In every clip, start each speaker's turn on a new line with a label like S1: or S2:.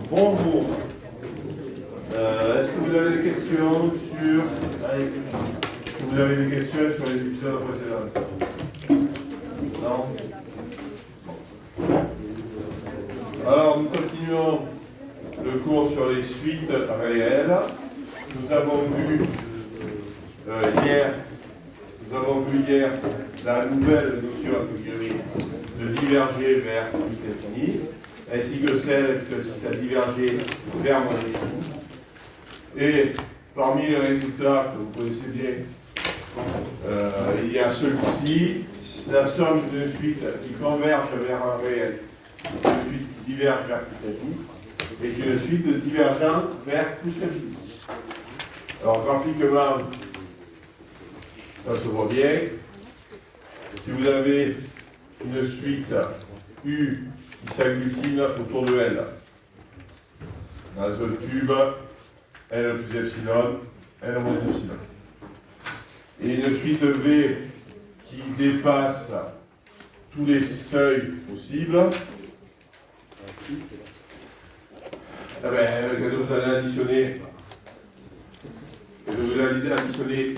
S1: Bonjour. Est-ce que vous avez des questions sur... Est-ce que vous avez des questions sur les épisodes précédents? Non? Alors, nous continuons le cours sur les suites réelles. Nous avons vu hier la nouvelle notion de diverger vers l'infini, ainsi que celle qui consiste à diverger vers mon infini. Et parmi les résultats que vous connaissez bien, il y a celui-ci, la somme d'une suite qui converge vers un réel, une suite qui diverge vers plus infini, et une suite divergente vers plus infini. Alors graphiquement, ça se voit bien. Si vous avez une suite U qui s'agglutine autour de L, dans un tube, L plus epsilon, L moins epsilon. Et une suite V qui dépasse tous les seuils possibles, quand vous allez additionner,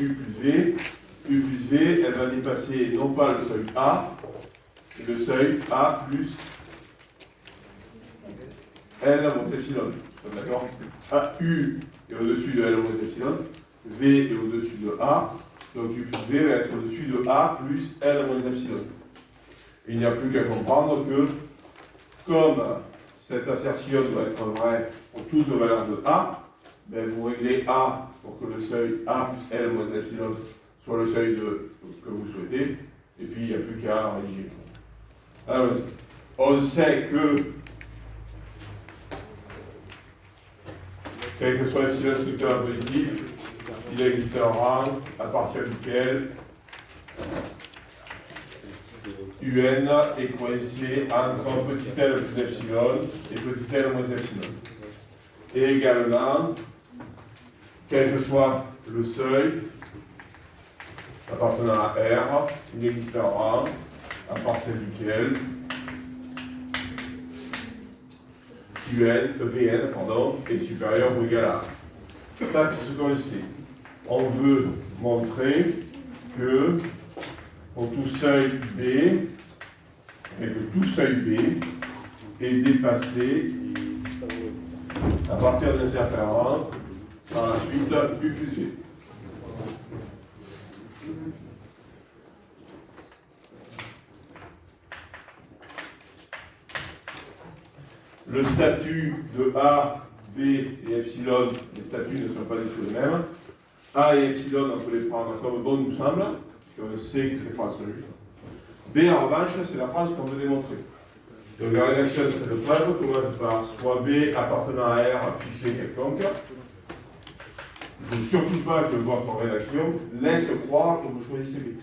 S1: U plus V, elle va dépasser non pas le seuil A, mais le seuil A plus L moins epsilon. D'accord? U est au-dessus de L moins epsilon, V est au-dessus de A, donc U plus V va être au-dessus de A plus L moins epsilon. Et il n'y a plus qu'à comprendre que, comme cette assertion doit être vraie pour toutes les valeurs de A, ben vous réglez A pour que le seuil A plus L moins epsilon soit le seuil que vous souhaitez, et puis il n'y a plus qu'à rédiger. Alors, on sait que, quel que soit epsilon strictement positif, il existe un rang à partir duquel UN est coincé entre petit l plus epsilon et petit l moins epsilon. Et également, quel que soit le seuil appartenant à R, il existe un rang à partir duquel Vn est supérieur ou égal à A. Ça, c'est ce qu'on sait. On veut montrer que pour tout seuil B, que tout seuil B est dépassé à partir d'un certain rang par la suite U plus V. Le statut de A, B et epsilon, les statuts ne sont pas du tout les mêmes. A et epsilon, on peut les prendre comme bon nous semble, puisqu'on sait que ces phrases sont justes. B, en revanche, c'est la phrase qu'on veut démontrer. Donc la rédaction de cette preuve commence par soit B appartenant à R fixé quelconque. Il ne faut surtout pas que votre rédaction laisse croire que vous choisissez B.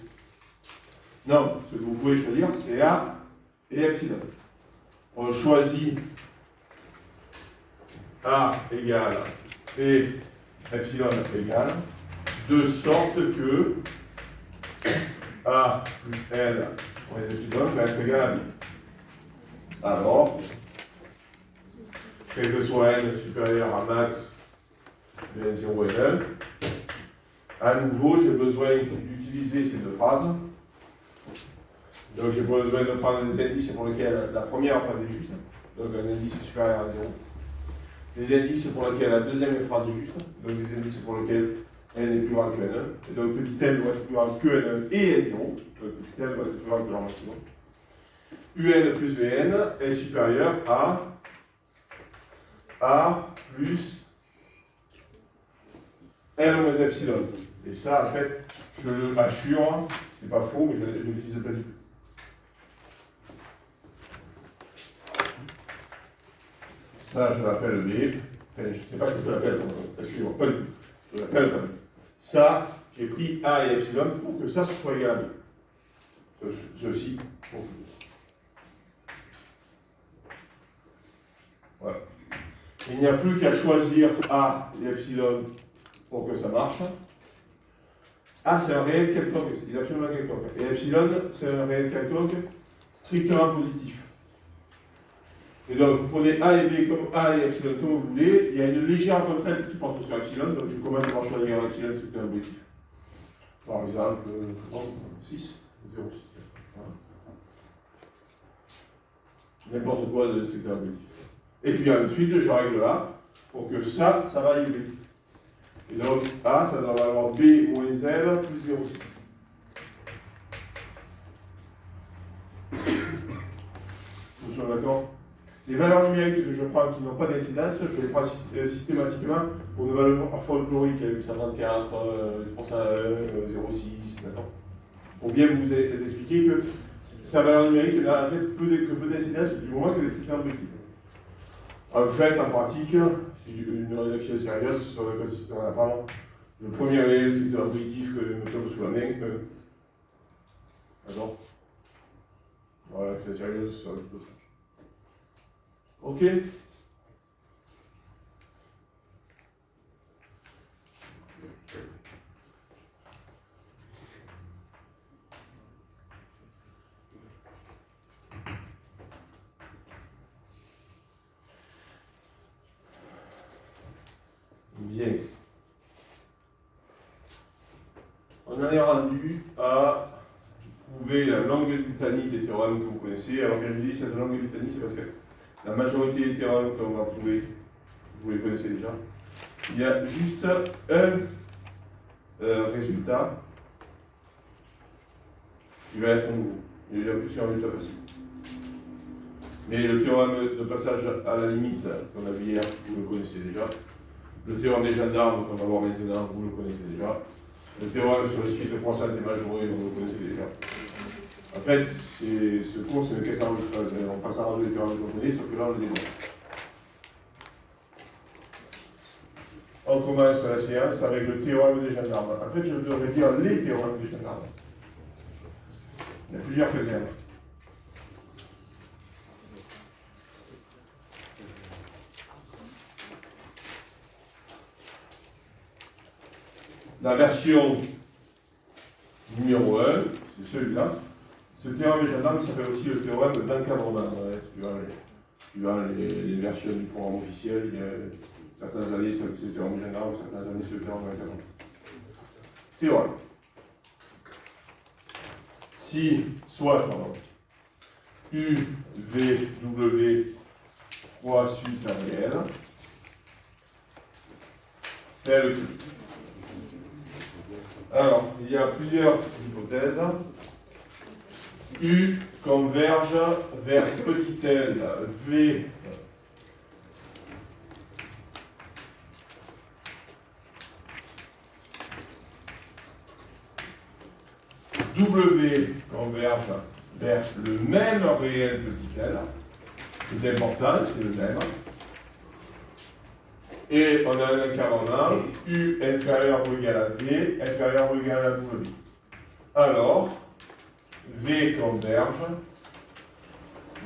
S1: Non, ce que vous pouvez choisir, c'est A et epsilon. On choisit A égale B, epsilon égale, de sorte que A plus L moins epsilon va être égal à B. Alors, quel que soit N supérieur à max de N0 et N, à nouveau, j'ai besoin d'utiliser ces deux phrases. Donc, j'ai besoin de prendre des indices pour lesquels la première phrase est juste, donc un indice supérieur à 0. Des indices pour lesquels la deuxième phrase est juste, donc des indices pour lesquels N est plus grand que N1, et donc petit n doit être plus grand que N1 et N0, donc petit n doit être plus grand que leur maximum. UN plus Vn est supérieur à A plus L moins epsilon. Et ça, en fait, je le assure, c'est pas faux, mais je ne l'utilise pas du tout. Ça, je l'appelle B. Enfin, je ne sais pas que je l'appelle, excusez-moi, pas du tout. Je l'appelle comme B. Ça, j'ai pris A et epsilon pour que ça soit égal à B. Ceci, pour que voilà. Il n'y a plus qu'à choisir A et epsilon pour que ça marche. A, c'est un réel quelconque, il est absolument quelconque. Et epsilon, c'est un réel quelconque strictement positif. Et donc, vous prenez A et B comme A et epsilon comme vous voulez. Il y a une légère contrainte qui porte sur epsilon, donc je commence par choisir epsilon, c'est un objectif. Par exemple, je sais pas, 6, 0,6. Voilà. N'importe quoi de secteur objectif. Et puis ensuite, je règle A pour que ça vaille B. Et donc, A, ça doit valoir B moins L plus 0,6. Vous êtes d'accord? Les valeurs numériques que je prends qui n'ont pas d'incidence, je les prends systématiquement pour une valeur folklorique avec 134, 0,6, d'accord? Pour bien vous expliquer que sa valeur numérique n'a en fait que peu d'incidence du moment qu'elle est strictement objective. En fait, en pratique, une rédaction sérieuse serait consistante à apprendre le premier réel secteur objectif que me tombe sous la main, d'accord? Voilà, la rédaction sérieuse serait plutôt ça. Ok? Bien. On en est rendu à prouver la longue litanie des théorèmes que vous connaissez. Alors quand je dis cette longue litanie, c'est parce que la majorité des théorèmes qu'on va prouver, vous les connaissez déjà. Il y a juste un résultat qui va être nouveau. Il y a plus un résultat facile. Mais le théorème de passage à la limite qu'on a vu hier, vous le connaissez déjà. Le théorème des gendarmes qu'on va voir maintenant, vous le connaissez déjà. Le théorème sur les suites croissantes et majorées, vous le connaissez déjà. En fait, ce cours, c'est une caisse enregistreuse. On passe à radio les théorèmes qu'on connaît, sauf que là, on le développe. On commence la séance avec le théorème des gendarmes. En fait, je devrais dire les théorèmes des gendarmes. Il y a plusieurs casernes. La version numéro 1, c'est celui-là. Ce théorème des gendarmes s'appelle aussi le théorème d'encadrement. Suivant les versions du programme officiel, il y a certaines années c'est le théorème des gendarmes, certaines années c'est le théorème d'encadrement. Théorème. Si, soit, U, V, W, 3 suites réelles, tel que. Alors, il y a plusieurs hypothèses. U converge vers petit l, V W converge vers le même réel petit l. C'est important, c'est le même. Et on a un encadrement U inférieur ou égal à V, inférieur ou égal à W. Alors, V converge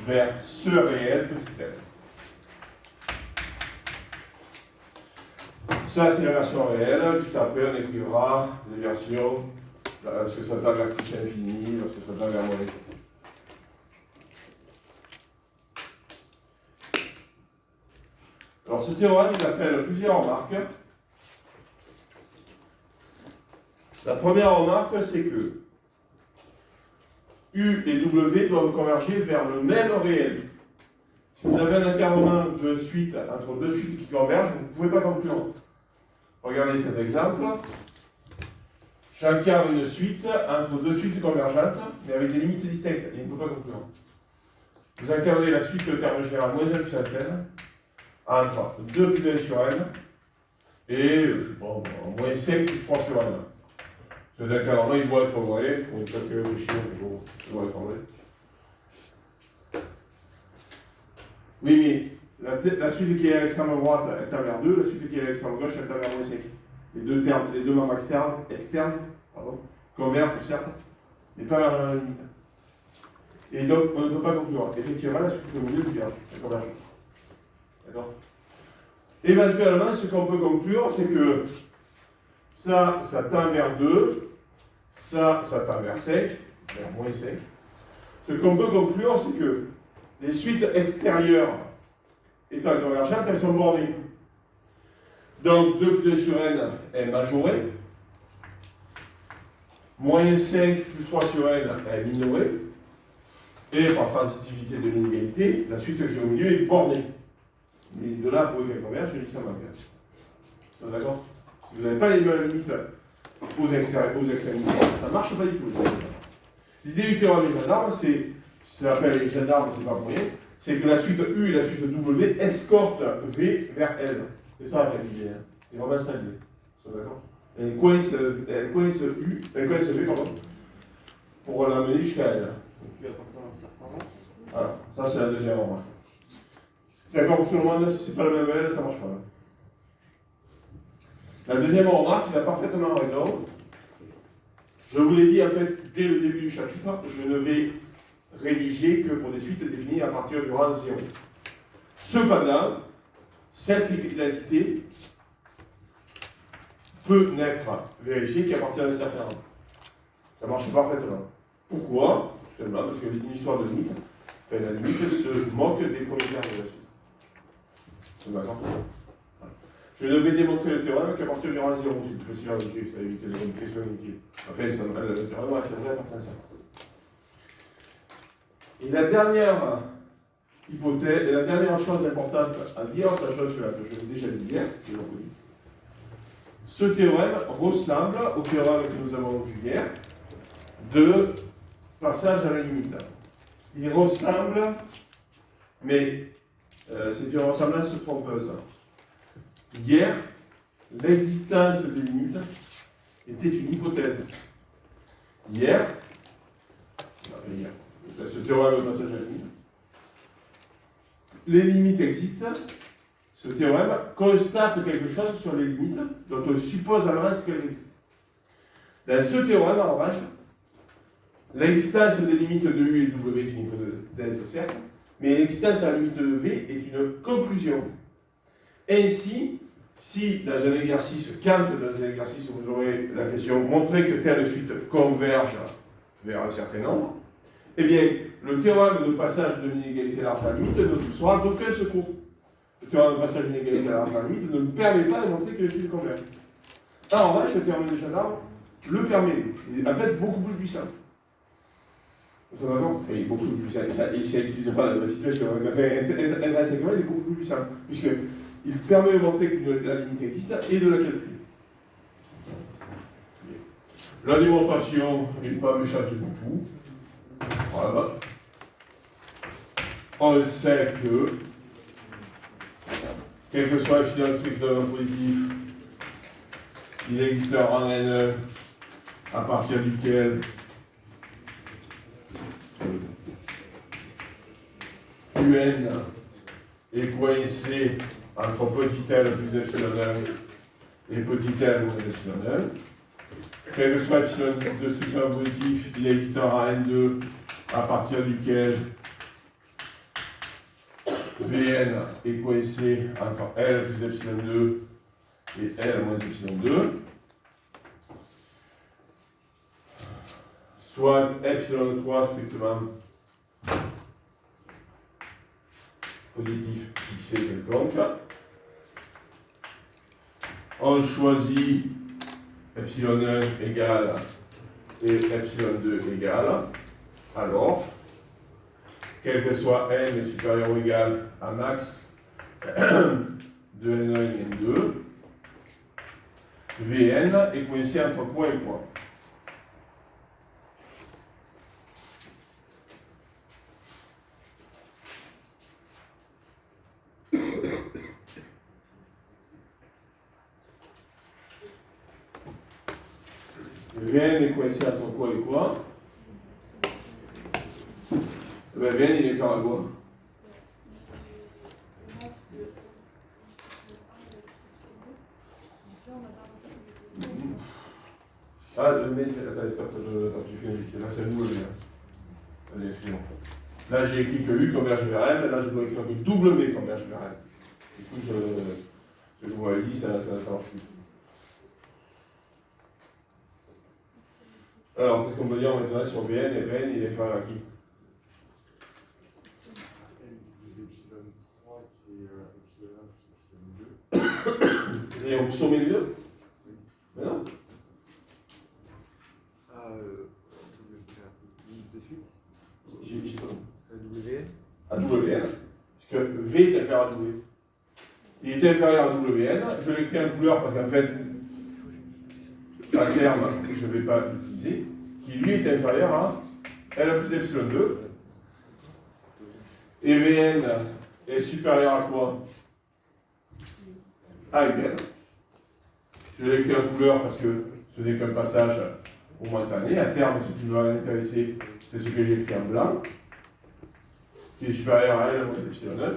S1: vers ce réel petit l. Ça, c'est la version réelle. Juste après, on écrira les versions lorsque ça tend vers plus infini, lorsque ça tend vers moins infini. Alors, ce théorème, il appelle plusieurs remarques. La première remarque, c'est que U et W doivent converger vers le même réel. Si vous avez un encadrement de suite entre deux suites qui convergent, vous ne pouvez pas conclure. Regardez cet exemple. J'encadre une suite entre deux suites convergentes, mais avec des limites distinctes, et il ne peut pas conclure. Vous encadrez la suite de terme général moins 1 puissance n entre 2 plus 1 sur n et, je ne sais pas, moins 5 plus 3 sur n. Ce encadrement, il doit être vrai, il faut peut-être réfléchir, mais bon, il doit être vrai. Oui, mais la suite qui est à l'extrême droite, elle tend vers 2, la suite qui est à l'extrême gauche, elle tend vers moins 5. Les deux membres externes convergent, certes, mais pas vers la limite. Et donc, on ne peut pas conclure. Effectivement, la suite que vous voulez, elle converge. D'accord? Éventuellement, ce qu'on peut conclure, c'est que ça tend vers 2, ça tend vers 5, vers moins 5. Ce qu'on peut conclure, c'est que les suites extérieures étant convergentes, elles sont bornées. Donc 2 sur n est majoré. Moins 5 plus 3 sur n est minoré. Et par transitivité de l'inégalité, la suite que j'ai au milieu est bornée. Et de là, pour qu'elle converge, je dis que ça m'intéresse. Vous êtes d'accord? Si vous n'avez pas les mêmes limites aux extrémités, ça ne marche pas du tout. L'idée du théorème des gendarmes, c'est, ce qu'on appelle les gendarmes, c'est pas pour rien, c'est que la suite U et la suite W escortent V vers L. C'est ça la vraie idée. Hein. C'est vraiment ça l'idée. Vous êtes d'accord? Elle coince V, pardon, pour l'amener jusqu'à L. Alors, ça c'est la deuxième remarque. D'accord pour tout le monde, si c'est pas le même L, ça marche pas. La deuxième remarque, il a parfaitement raison. Je vous l'ai dit en fait dès le début du chapitre, je ne vais rédiger que pour des suites définies à partir du rang 0. Cependant, cette identité peut n'être vérifiée qu'à partir d'un certain rang. Ça marche parfaitement. Pourquoi? Tout simplement parce que une histoire de limite, enfin, la limite se moque des premiers termes de la suite. C'est d'accord? Je ne vais démontrer le théorème qu'à partir du rang 0. C'est plus facile à logique, ça évite les questions inutiles. Enfin, le théorème, c'est vrai à partir de ça. Et la dernière hypothèse, et la dernière chose importante à dire, c'est la chose que je l'ai déjà dit hier, je l'ai reconnu. Ce théorème ressemble au théorème que nous avons vu hier de passage à la limite. Il ressemble, mais c'est une ressemblance trompeuse. Hier, l'existence des limites était une hypothèse. Hier, ce théorème de passage à la limite, les limites existent, ce théorème constate quelque chose sur les limites dont on suppose à l'avance qu'elles existent. Dans ce théorème, en revanche, l'existence des limites de U et de W est une hypothèse, certes, mais l'existence à la limite de V est une conclusion. Ainsi, si dans un exercice, quand dans un exercice vous aurez la question montrer que telle suite converge vers un certain nombre, eh bien, le théorème de passage de l'inégalité large à la limite ne vous sera d'aucun secours. Le théorème de passage de l'inégalité large à la limite ne nous permet pas de montrer que les suites convergent. En revanche, le théorème des gendarmes le permet. Il est en fait beaucoup plus puissant. Vous savez d'accord? Il est beaucoup plus puissant. Il ne s'utilise pas dans la situation. Intrinsèquement, il est beaucoup plus puissant. Puisqu'il permet de montrer que la limite existe et de la calculer. La démonstration n'est pas méchante du tout. Voilà. On sait que, quel que soit epsilon strictement positif, il existe un rang N1 à partir duquel UN est coincé entre petit l plus epsilon 1 et petit l moins epsilon 1. Quel que soit epsilon de strictement positif, il existe un rang N2 à partir duquel Vn est coincé entre L plus epsilon 2 et L moins epsilon 2. Soit epsilon 3 strictement positif fixé quelconque. On choisit epsilon 1 égale et epsilon 2 égale. Alors, quel que soit n est supérieur ou égal à max de n1 et n2, Vn est coincé entre quoi et quoi? Vn est coincé entre quoi et quoi? Ben, Vn il est égal à quoi? Ah, le mais c'est. Attends, stop, j'ai fait une liste. Là, c'est nous le lien. Allez, excusez-moi. Là, j'ai écrit que U converge vers M, là, je dois écrire que W converge vers M. Du coup, je vous l'ai dit, ça marche plus. Alors, qu'est-ce qu'on peut dire maintenant sur Vn? Et Vn, il est égal à qui? C'est-à-dire, vous sommez les deux? Mais non.
S2: De suite.
S1: J'ai pas.
S2: WN.
S1: À WN. Parce que V est inférieur à W. Il est inférieur à WN. Je l'écris en couleur parce qu'en fait, à terme, je ne vais pas l'utiliser. Qui lui est inférieur à L plus epsilon 2. Et Vn est supérieur à quoi? À UN. Je l'écris en couleur parce que ce n'est qu'un passage momentané. À terme, ce qui va m'intéresser, c'est ce que j'écris en blanc, qui est supérieur à L moins epsilon 1.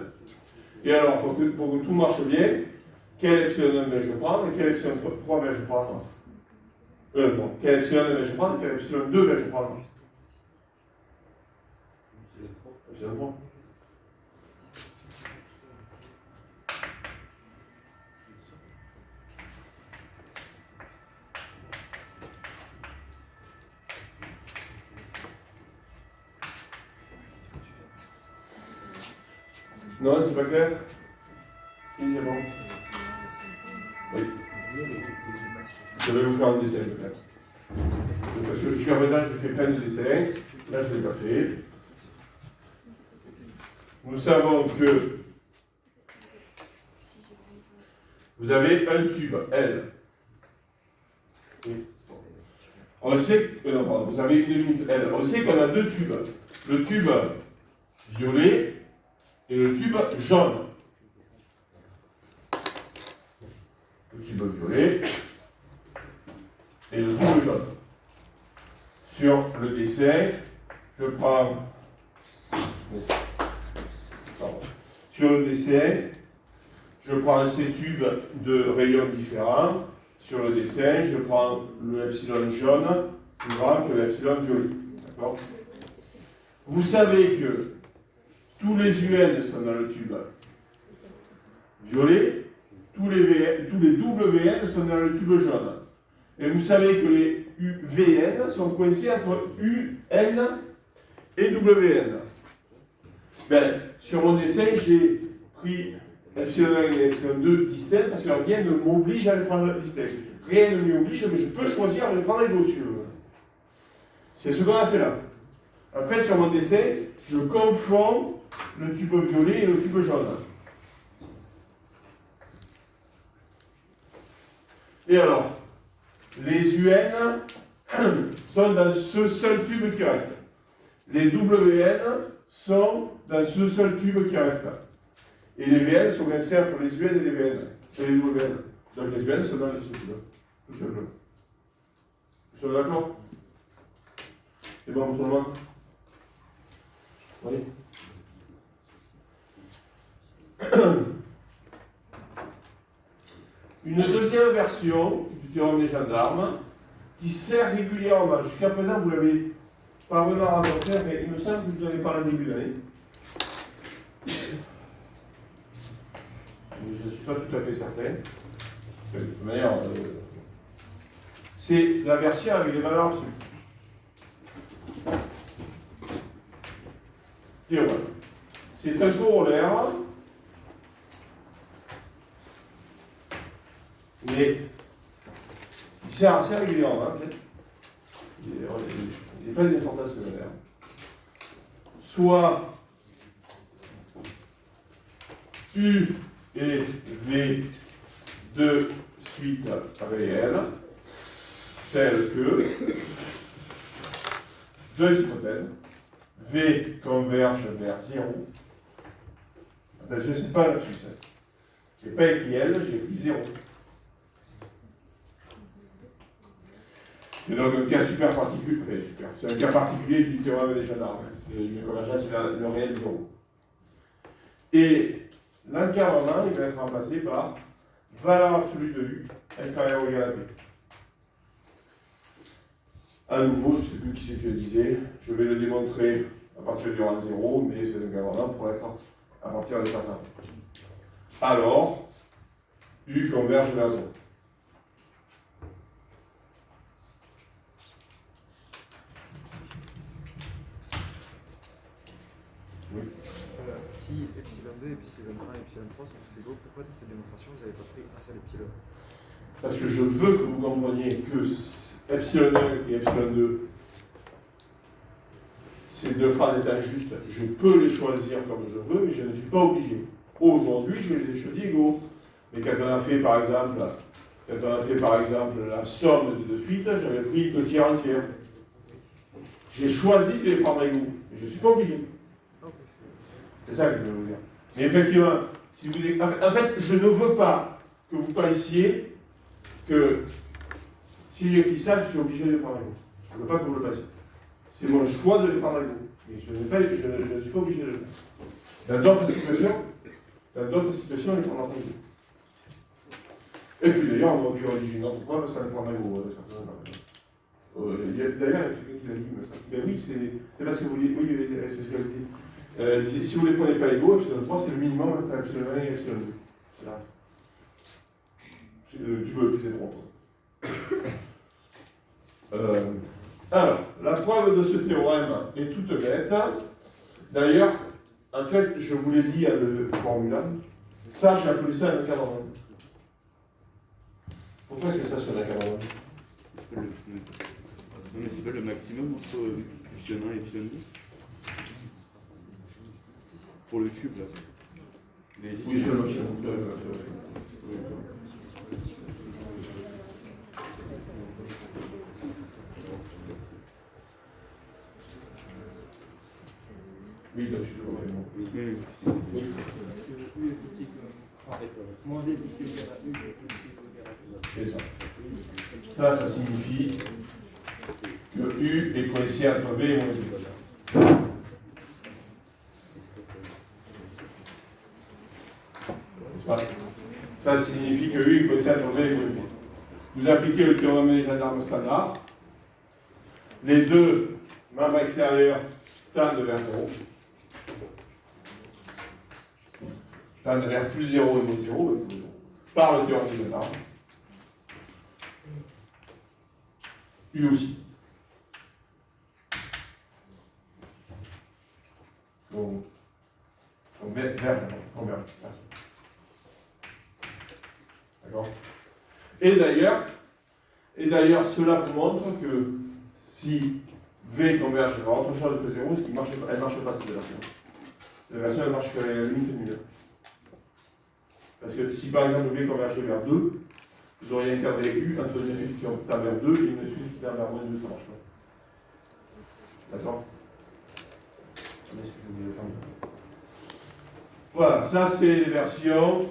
S1: Et alors, pour que tout marche bien, quel epsilon 1 vais-je prendre et quel epsilon 3 vais-je prendre? Bon, quel epsilon 1 vais-je prendre et quel epsilon 2 vais-je prendre? Epsilon 3. Non, c'est pas clair? Oui, c'est bon. Oui. Je vais vous faire un dessin peut-être. Parce que jusqu'à présent, j'ai fait plein de dessins. Là, je ne l'ai pas fait. Nous savons que vous avez un tube L. On sait que, non, pardon, vous avez une limite L. On sait qu'on a deux tubes. Le tube violet et le tube jaune. Le tube violet et le tube jaune. Sur le dessin, je prends. Pardon. Sur le dessin, je prends ces tubes de rayons différents. Sur le dessin, je prends le epsilon jaune plus grand que l'epsilon violet. D'accord? Vous savez que tous les UN sont dans le tube violet, tous les WN sont dans le tube jaune. Et vous savez que les UVN sont coincés entre UN et WN. Ben, sur mon dessin, j'ai pris epsilon 1 et epsilon 2 distincts parce que rien ne m'oblige à les prendre distincts. Rien ne m'y oblige, mais je peux choisir de les prendre égaux si je veux. C'est ce qu'on a fait là. En fait, sur mon dessin, je confonds le tube violet et le tube jaune. Et alors, les UN sont dans ce seul tube qui reste. Les WN sont dans ce seul tube qui reste. Et les VN sont coincés entre les UN et les VN. Et les WN. Donc les UN sont dans ce tube. Tout simplement. Vous sommes d'accord? C'est bon pour tout le monde? Oui. Une deuxième version du théorème des gendarmes qui sert régulièrement. Jusqu'à présent, vous l'avez pas vraiment rencontré, mais il me semble que je vous en ai parlé au début de l'année. Mais je ne suis pas tout à fait certain. De toute manière, c'est la version avec les valeurs absolues. Théorème. C'est un corollaire, mais il sert assez régulièrement, en fait. Il n'est pas d'importance secondaire. Soit U et V de suite réelle, telle que deux hypothèses. V converge vers 0. Je ne sais pas là-dessus. Je n'ai pas écrit L, j'ai écrit 0. C'est donc un cas super particulier. Enfin, super. C'est un cas particulier du théorème des gendarmes. Une convergence vers le réel 0. Et l'encadrement, il va être remplacé par valeur absolue de U inférieure ou égale à V. À nouveau, je ne sais plus qui c'est qui le disait, je vais le démontrer à partir du rang 0, mais c'est un encadrement pour être à partir de certain. Alors, U converge vers 0. Oui.
S2: Si epsilon 2, epsilon 1 et epsilon 3 sont tous égaux. Pourquoi dans cette démonstration vous n'avez pas pris un seul epsilon?
S1: Parce que je veux que vous compreniez que epsilon 1 et epsilon 2, ces deux phrases étant justes, je peux les choisir comme je veux, mais je ne suis pas obligé. Aujourd'hui, je les ai choisis égaux. Mais quand on a fait par exemple la somme des deux suites, j'avais pris le tiers entière. J'ai choisi de les prendre égaux, mais je ne suis pas obligé. C'est ça que je veux vous dire. Mais effectivement, si vous... en fait, je ne veux pas que vous pensiez que si j'ai pris ça, je suis obligé de les prendre égaux. Je ne veux pas que vous le pensiez. C'est mon choix de les prendre égaux. Et je ne suis pas obligé de le faire. Dans d'autres situations, les prendre égaux. Et puis d'ailleurs, on aurait pu rédiger une autre preuve sans les prendre égaux. D'ailleurs, il y a quelqu'un qui l'a dit, mais ça. Mais oui, c'est parce que vous voulez. Oui, c'est ce qu'elle dit. Si vous ne les prenez pas égaux, epsilon 3, c'est le minimum entre epsilon 1 et epsilon 2. Voilà. Tu veux plus les trois. Alors, la preuve de ce théorème est toute bête. D'ailleurs, en fait, je vous l'ai dit à le formulat, ça, j'ai appelé ça un encadrement. Pourquoi est-ce que ça, c'est un encadrement?
S3: Non, mais c'est pas le maximum entre epsilon 1 et epsilon 2 pour le cube, là.
S1: Oui, c'est le maximum. Oui, là, je suis complètement. Oui. C'est ça. Ça signifie que U est coincé entre V et moins V. N'est-ce pas? Ça signifie que U est coincé entre V et moins V. Vous appliquez le théorème des gendarmes standard. Les deux membres extérieurs tendent vers 0. Tendent vers plus 0 et moins 0, c'est 0. Par le théorème des gendarmes. U aussi. Donc converge. D'accord? Et d'ailleurs, cela vous montre que si V converge vers autre chose que 0, elle ne marche pas cette version. Cette version, elle marche qu'à la limite nulle. Parce que si par exemple V convergeait vers 2, vous auriez encadré U entre une suite qui tend vers 2 et une suite qui tend vers moins 2, ça ne marche pas. D'accord? Mais ce que je voulais faire. Voilà, ça c'est les versions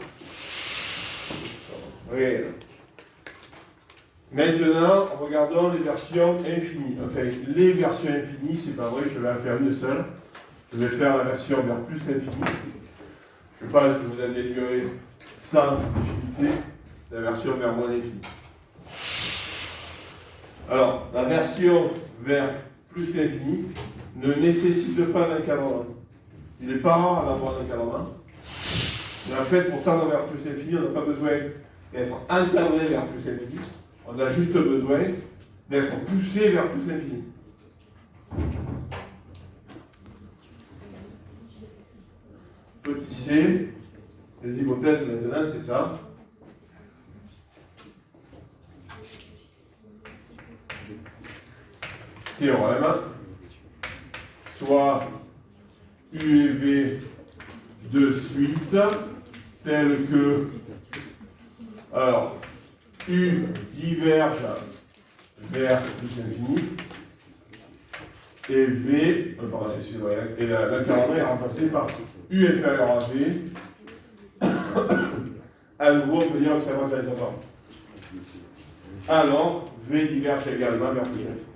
S1: réelles. Maintenant, regardons les versions infinies. Enfin, les versions infinies, c'est pas vrai, je vais en faire une seule. Je vais faire la version vers plus l'infini. Je pense que vous allez déduire sans difficulté la version vers moins l'infini. Alors, la version vers plus l'infini ne nécessite pas d'encadrement. Il n'est pas rare d'avoir un encadrement. Mais en fait, pour tendre vers plus l'infini, on n'a pas besoin d'être encadré vers plus l'infini. On a juste besoin d'être poussé vers plus l'infini. Petit c, les hypothèses maintenant, c'est ça. Théorème. Soit U et V de suite, tel que, alors, U diverge vers plus l'infini, et V, pardon, excusez-moi, et l'intervalle est remplacé par U inférieur à V. À nouveau, on peut dire que ça va dans les intervalles. Alors, V diverge également vers plus l'infini.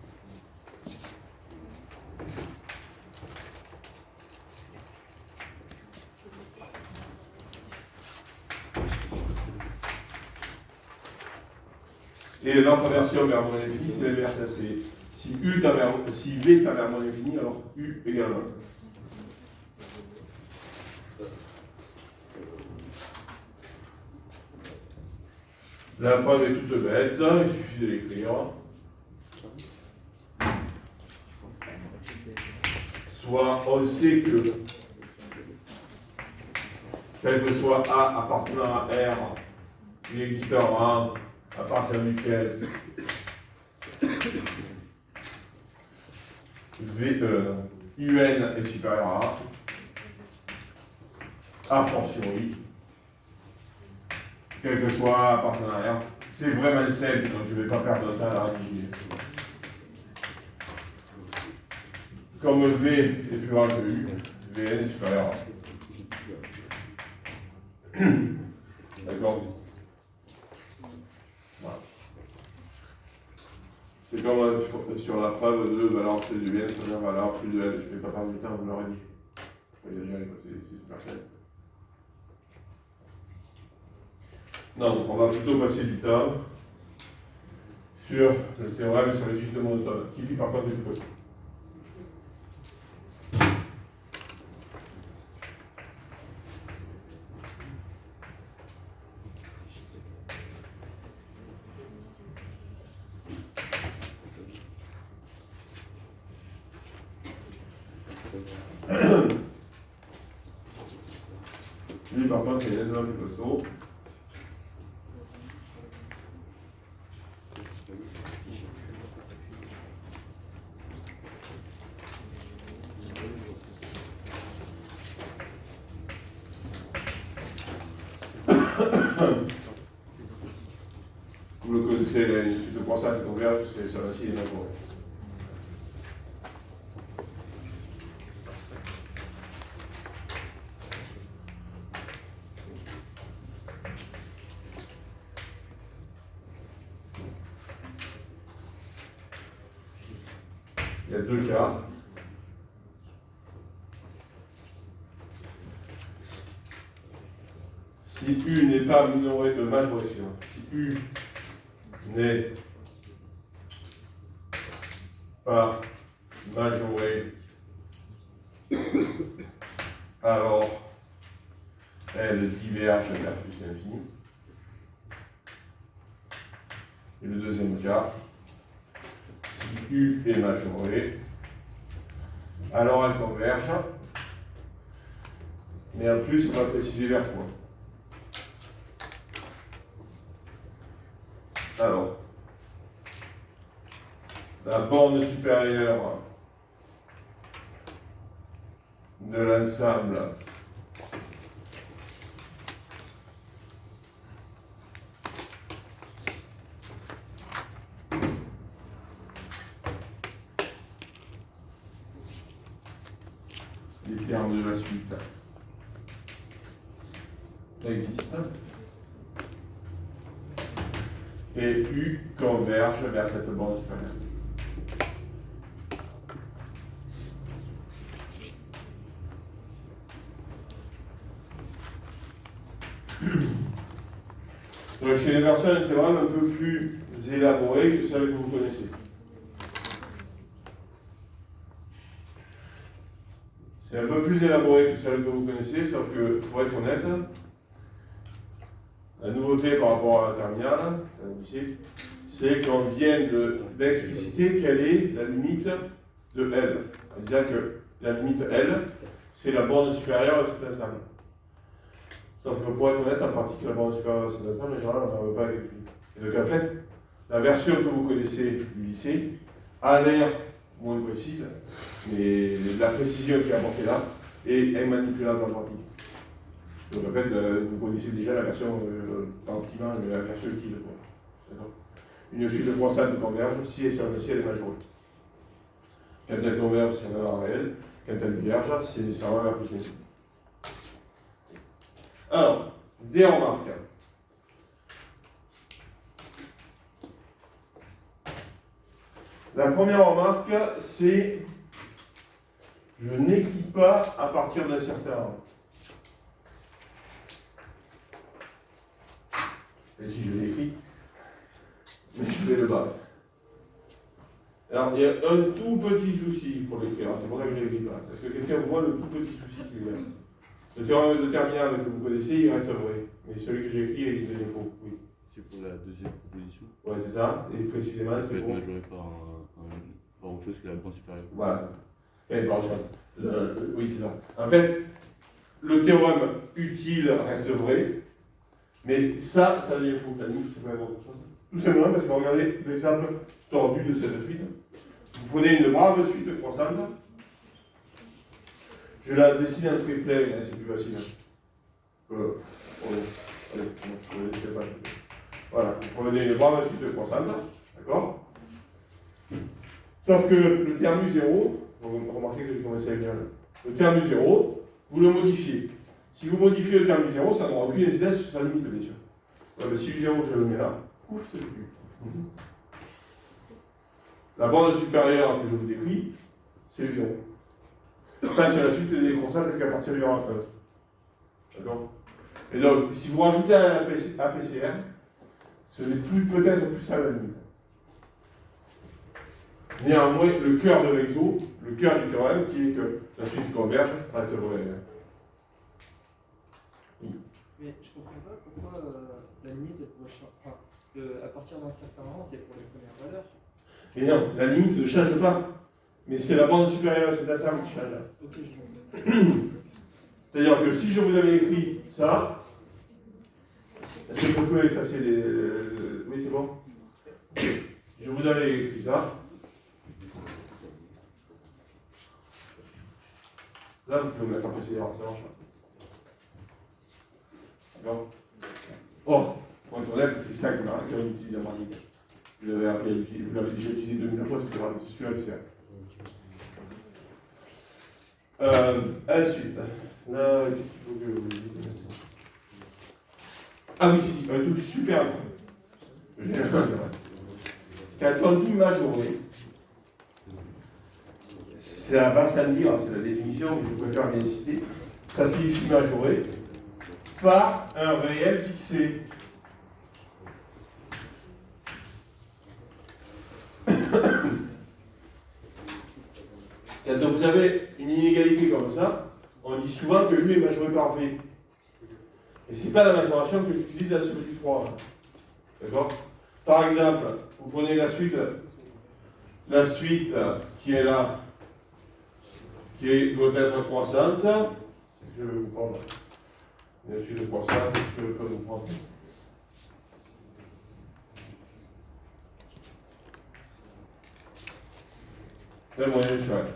S1: Et l'autre version vers moins l'infini, c'est l'inverse. C'est si V tend vers moins l'infini, alors U également. La preuve est toute bête, il suffit de l'écrire. Soit on sait que quel que soit A appartenant à R, il existera à partir duquel UN est supérieur à A fortiori, quel que soit appartenant à R. C'est vraiment simple, donc je ne vais pas perdre de temps à la rédiger. Comme V est plus grand que U, Vn est supérieur à A. D'accord? Voilà. C'est comme sur la preuve de valeur absolue de Vn, c'est-à-dire valeur absolue de L. Je ne vais pas perdre du temps à vous le rédiger. C'est super clair. Non, on va plutôt passer du temps sur le théorème sur les suites de monotones, qui lui par contre est plus possible. Lui par contre il est nettement plus costaud. Vous le connaissez, une suite de constantes qui convergent, c'est sur ainsi les mêmes. Il y a deux cas. Si U n'est pas minoré, majoré, si U n'est pas majoré, alors elle diverge vers plus l'infini. Et le deuxième cas, si U est majoré, alors elle converge, mais en plus on va préciser vers quoi. Alors, la borne supérieure de l'ensemble des termes de la suite existe. Et U converge vers cette borne supérieure. Donc chez les versions un théorème un peu plus élaboré que celle que vous connaissez. C'est un peu plus élaboré que celle que vous connaissez, sauf que, il faut être honnête, la nouveauté par rapport à la terminale, c'est qu'on vient d'expliciter quelle est la limite de L. En disant que la limite L, c'est la borne supérieure de cet ensemble. Sauf que pour être honnête, en pratique, la borne supérieure de cet ensemble, en général, on n'en veut pas avec lui. Et donc en fait, la version que vous connaissez du lycée a l'air moins précise, mais la précision qui est apportée là est manipulable en pratique. Donc en fait, vous connaissez déjà la version pas optimale, mais la version utile. Une suite de constantes converge si elle est majorée. Quand elle converge, c'est une valeur réelle. Quand elle diverge, c'est nécessairement vers plus l'infini. Alors, des remarques. La première remarque, c'est je n'écris pas à partir d'un certain rang. Et si je l'écris, mais je vais le bas. Alors, il y a un tout petit souci pour l'écrire, c'est pour ça que je ne l'écris pas. Parce que quelqu'un voit le tout petit souci qu'il y a. Le théorème de terminale que vous connaissez, il reste vrai. Mais celui que j'ai écrit, il devient faux. Oui.
S3: C'est pour la deuxième proposition.
S1: Ouais, c'est ça. Et précisément, c'est pour.
S3: majoré par autre chose que la borne supérieure.
S1: Voilà, c'est ça. Et par autre chose. Oui, c'est ça. En fait, le théorème utile reste vrai, mais ça devient faux. La limite, c'est pas autre chose. Tout simplement parce que regardez l'exemple tordu de cette suite. Vous prenez une brave suite croissante. Je la dessine en triplet, hein, c'est plus facile. Allez, on ne laisse pas. Voilà, vous prenez une brave suite croissante, d'accord? Sauf que le terme U0, vous remarquez que j'ai commencé avec bien. Le terme U0, vous le modifiez. Si vous modifiez le terme U0, ça n'aura aucune incidence sur sa limite, bien sûr. Ouais, mais si U0, je le mets là, ouf, c'est plus. La bande supérieure que je vous décris, c'est U0. Ça, c'est la suite des constantes qu'à partir du rang 1. D'accord? Et donc, si vous rajoutez un APCR, ce n'est plus peut-être plus ça la limite. Néanmoins, le cœur de l'exo, le cœur du théorème, qui est que la suite converge, reste vrai.
S4: Mais je ne comprends pas pourquoi la limite elle pourrait changer. Enfin, à partir d'un certain moment, c'est pour les premières valeurs.
S1: Mais non, la limite ne change pas. Mais c'est la bande supérieure de cet ensemble qui change.
S4: Ok, je comprends.
S1: C'est-à-dire que si je vous avais écrit ça, est-ce que je peux effacer les. Oui, c'est bon. Je vous avais écrit ça. Là, vous pouvez mettre un PCR, ça marche. D'accord? Or, pour être honnête, c'est ça qu'on utilise en pratique. Vous l'avez appris à l'utiliser, vous l'avez déjà utilisé 2000 fois, c'est sûr que c'est. Ensuite, là, qu'est-ce qu'il faut que vous disiez? Ah oui, un truc super important. Quand on dit majoré, ça va sans dire, c'est la définition, mais je préfère bien citer, ça signifie majoré par un réel fixé. Quand vous avez une inégalité comme ça, on dit souvent que U est majoré par V. Et ce n'est pas la majoration que j'utilise à ce petit 3. D'accord? Par exemple, vous prenez la suite qui est là, qui doit être croissante. Je vais vous prendre une suite croissante, je peux vous prendre. Le moyen cheval.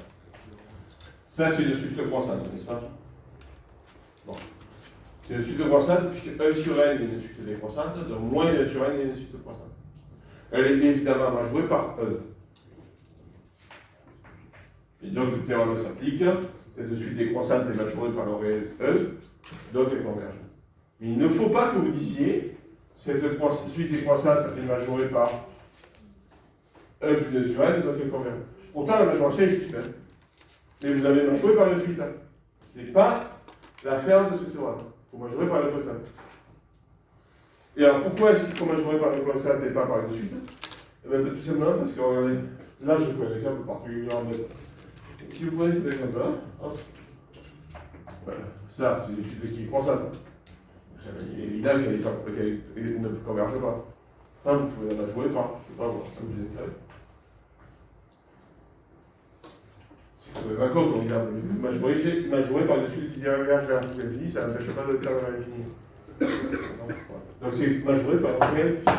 S1: Ça, c'est une suite croissante, n'est-ce pas? Bon. C'est une suite croissante, puisque 1 sur n est une suite décroissante, donc moins 1 sur n est une suite croissante. Elle est évidemment majorée par 1. Et donc, le théorème s'applique. Cette suite décroissante est majorée par le réel 1, donc elle converge. Mais il ne faut pas que vous disiez cette suite décroissante est majorée par 1 plus 1 sur n, donc elle converge. Pourtant, la majoration est juste. Mais vous avez majoré par une suite. Ce n'est pas l'affaire de ce théorème. Il faut majorer par une constante. Et alors, pourquoi est-ce qu'il faut majorer par une constante et pas par une suite? Eh bien, tout simplement parce que, regardez, là, je prends un exemple particulièrement bête. Si vous prenez cet exemple-là, voilà, ça, c'est une suite qui est croissante. Il est évident qu'elle ne converge pas. Enfin, vous pouvez la majorer par, je ne sais pas, moi, ça vous intéresse. C'est quand même un code, on dit, majoré par une suite qui diverge vers l'infini, ça n'empêche pas de le faire vers l'infini. Donc c'est majoré par un réel fixé.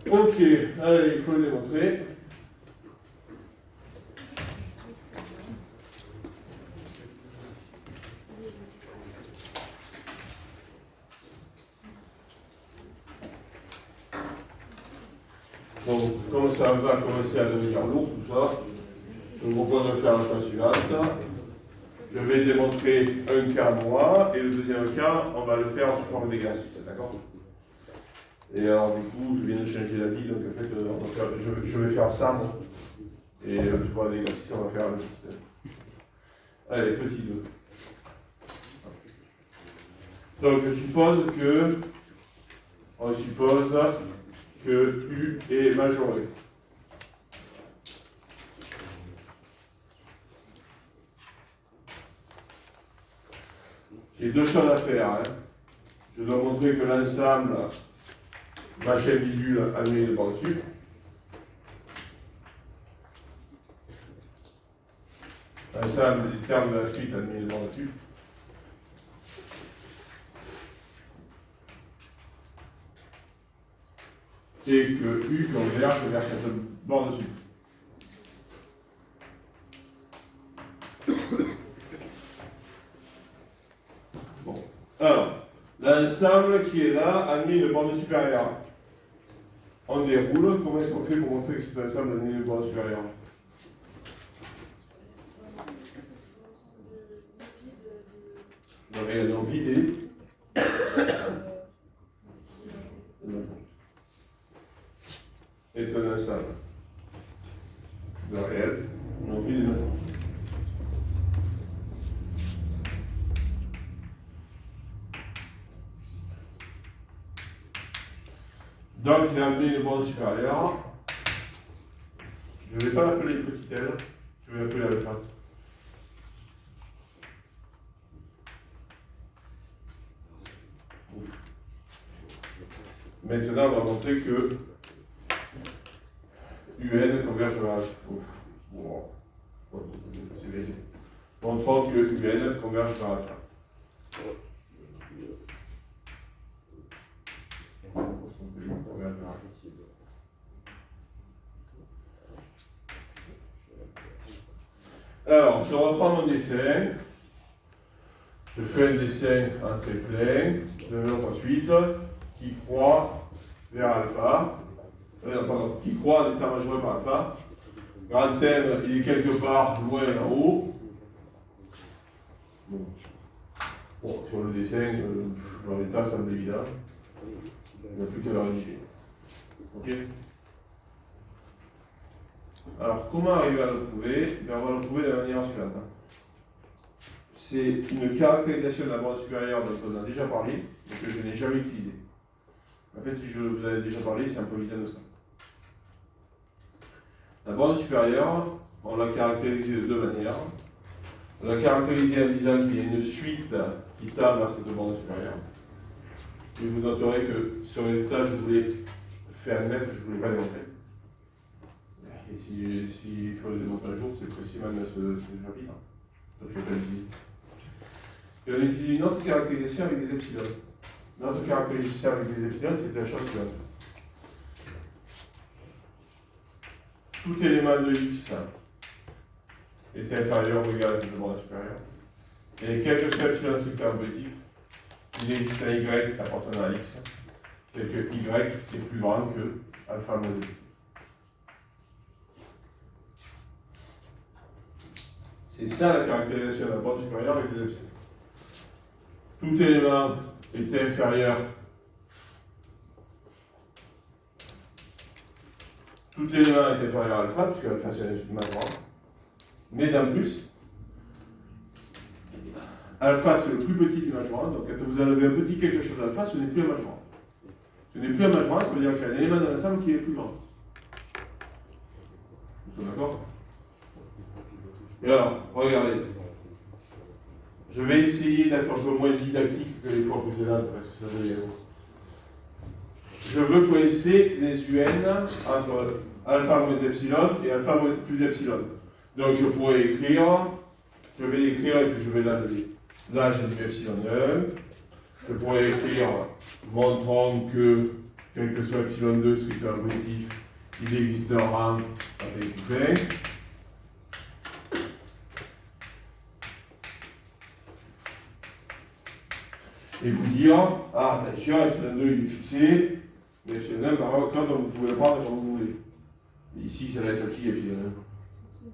S1: Ok, allez, il faut le démontrer. Donc, comme ça va commencer à devenir lourd, tout ça, je vous propose de faire la chose suivante. Je vais démontrer un cas moi, et le deuxième cas, on va le faire sous forme d'exercice, d'accord? Et alors, du coup, je viens de changer d'avis, donc en fait, je vais faire ça, moi. Et sous forme d'exercice, on va faire un petit. Allez, petit 2. Donc, je suppose que. On suppose que U est majoré. J'ai deux choses à faire. Hein. Je dois montrer que l'ensemble machin bidule annulé de par-dessus. l'ensemble des termes de la suite admis le bord dessus. Et que U converge vers cette bord dessus. Bon. Alors, l'ensemble qui est là admis le bord supérieur. On déroule. Comment est-ce qu'on fait pour montrer que cet ensemble admis le bord supérieur? Le réel non vidé. Est un ensemble de réel non vidé. Donc il a amené le bord supérieur. Je ne vais pas l'appeler petit L, je vais l'appeler alpha. Maintenant, on va montrer que UN converge vers alpha. Wow. C'est léger. Montrons que UN converge vers alpha. Alors, je reprends mon dessin. Je fais un dessin en très plein, de l'autre ensuite, qui croît vers alpha. Pardon, qui croît en étant majoré par alpha. Grand M, il est quelque part loin là-haut. Bon, sur le dessin, le résultat semble évident. Il n'y a plus qu'à le rédiger. Ok? Alors, comment arriver à le prouver? On va le prouver de la manière suivante. C'est une caractérisation de la bande supérieure dont on a déjà parlé, mais que je n'ai jamais utilisée. En fait, si je vous avais déjà parlé, c'est un peu évident de ça. La bande supérieure, on l'a caractérisée de deux manières. On l'a caractérisée en disant qu'il y a une suite qui tend vers cette bande supérieure. Et vous noterez que ce résultat, je voulais faire un F, je ne voulais pas le démontrer. Et s'il faut le démontrer un jour, c'est précisément dans ce chapitre. Donc je vais pas le dire. Et on utilise une autre caractérisation avec des epsilons. Notre caractérisation avec des epsilons, c'est la chose suivante. Tout élément de x est inférieur ou égal à cette bande supérieure. Et quel que soit epsilon structure positif, il existe un y appartenant à x, et que y est plus grand que alpha moins epsilon. C'est ça la caractérisation de la bande supérieure avec des epsilons. Tout élément est inférieur. Tout élément est inférieur à alpha, puisque alpha c'est un majeur. Mais en plus, alpha c'est le plus petit du majeur. Donc quand vous enlevez un petit quelque chose d'alpha, ce n'est plus un majeur. Ce n'est plus un majeur, ça veut dire qu'il y a un élément de l'ensemble qui est plus grand. Vous êtes d'accord? Et alors, regardez. Je vais essayer d'être un peu moins didactique que les fois précédentes, parce que ça devient long. Je veux coincer les UN entre alpha moins epsilon et alpha plus epsilon. Donc je pourrais écrire, je vais l'écrire et puis je vais l'enlever. Là j'ai du epsilon 1. Je pourrais écrire, montrant que, quel que soit epsilon 2, c'est un positif, il existera à tel couffin. Et vous dire, ah, bien sûr, epsilon 2 il est fixé, mais epsilon 1, par contre, vous pouvez le prendre comme vous voulez. Et ici, ça va être qui epsilon 1?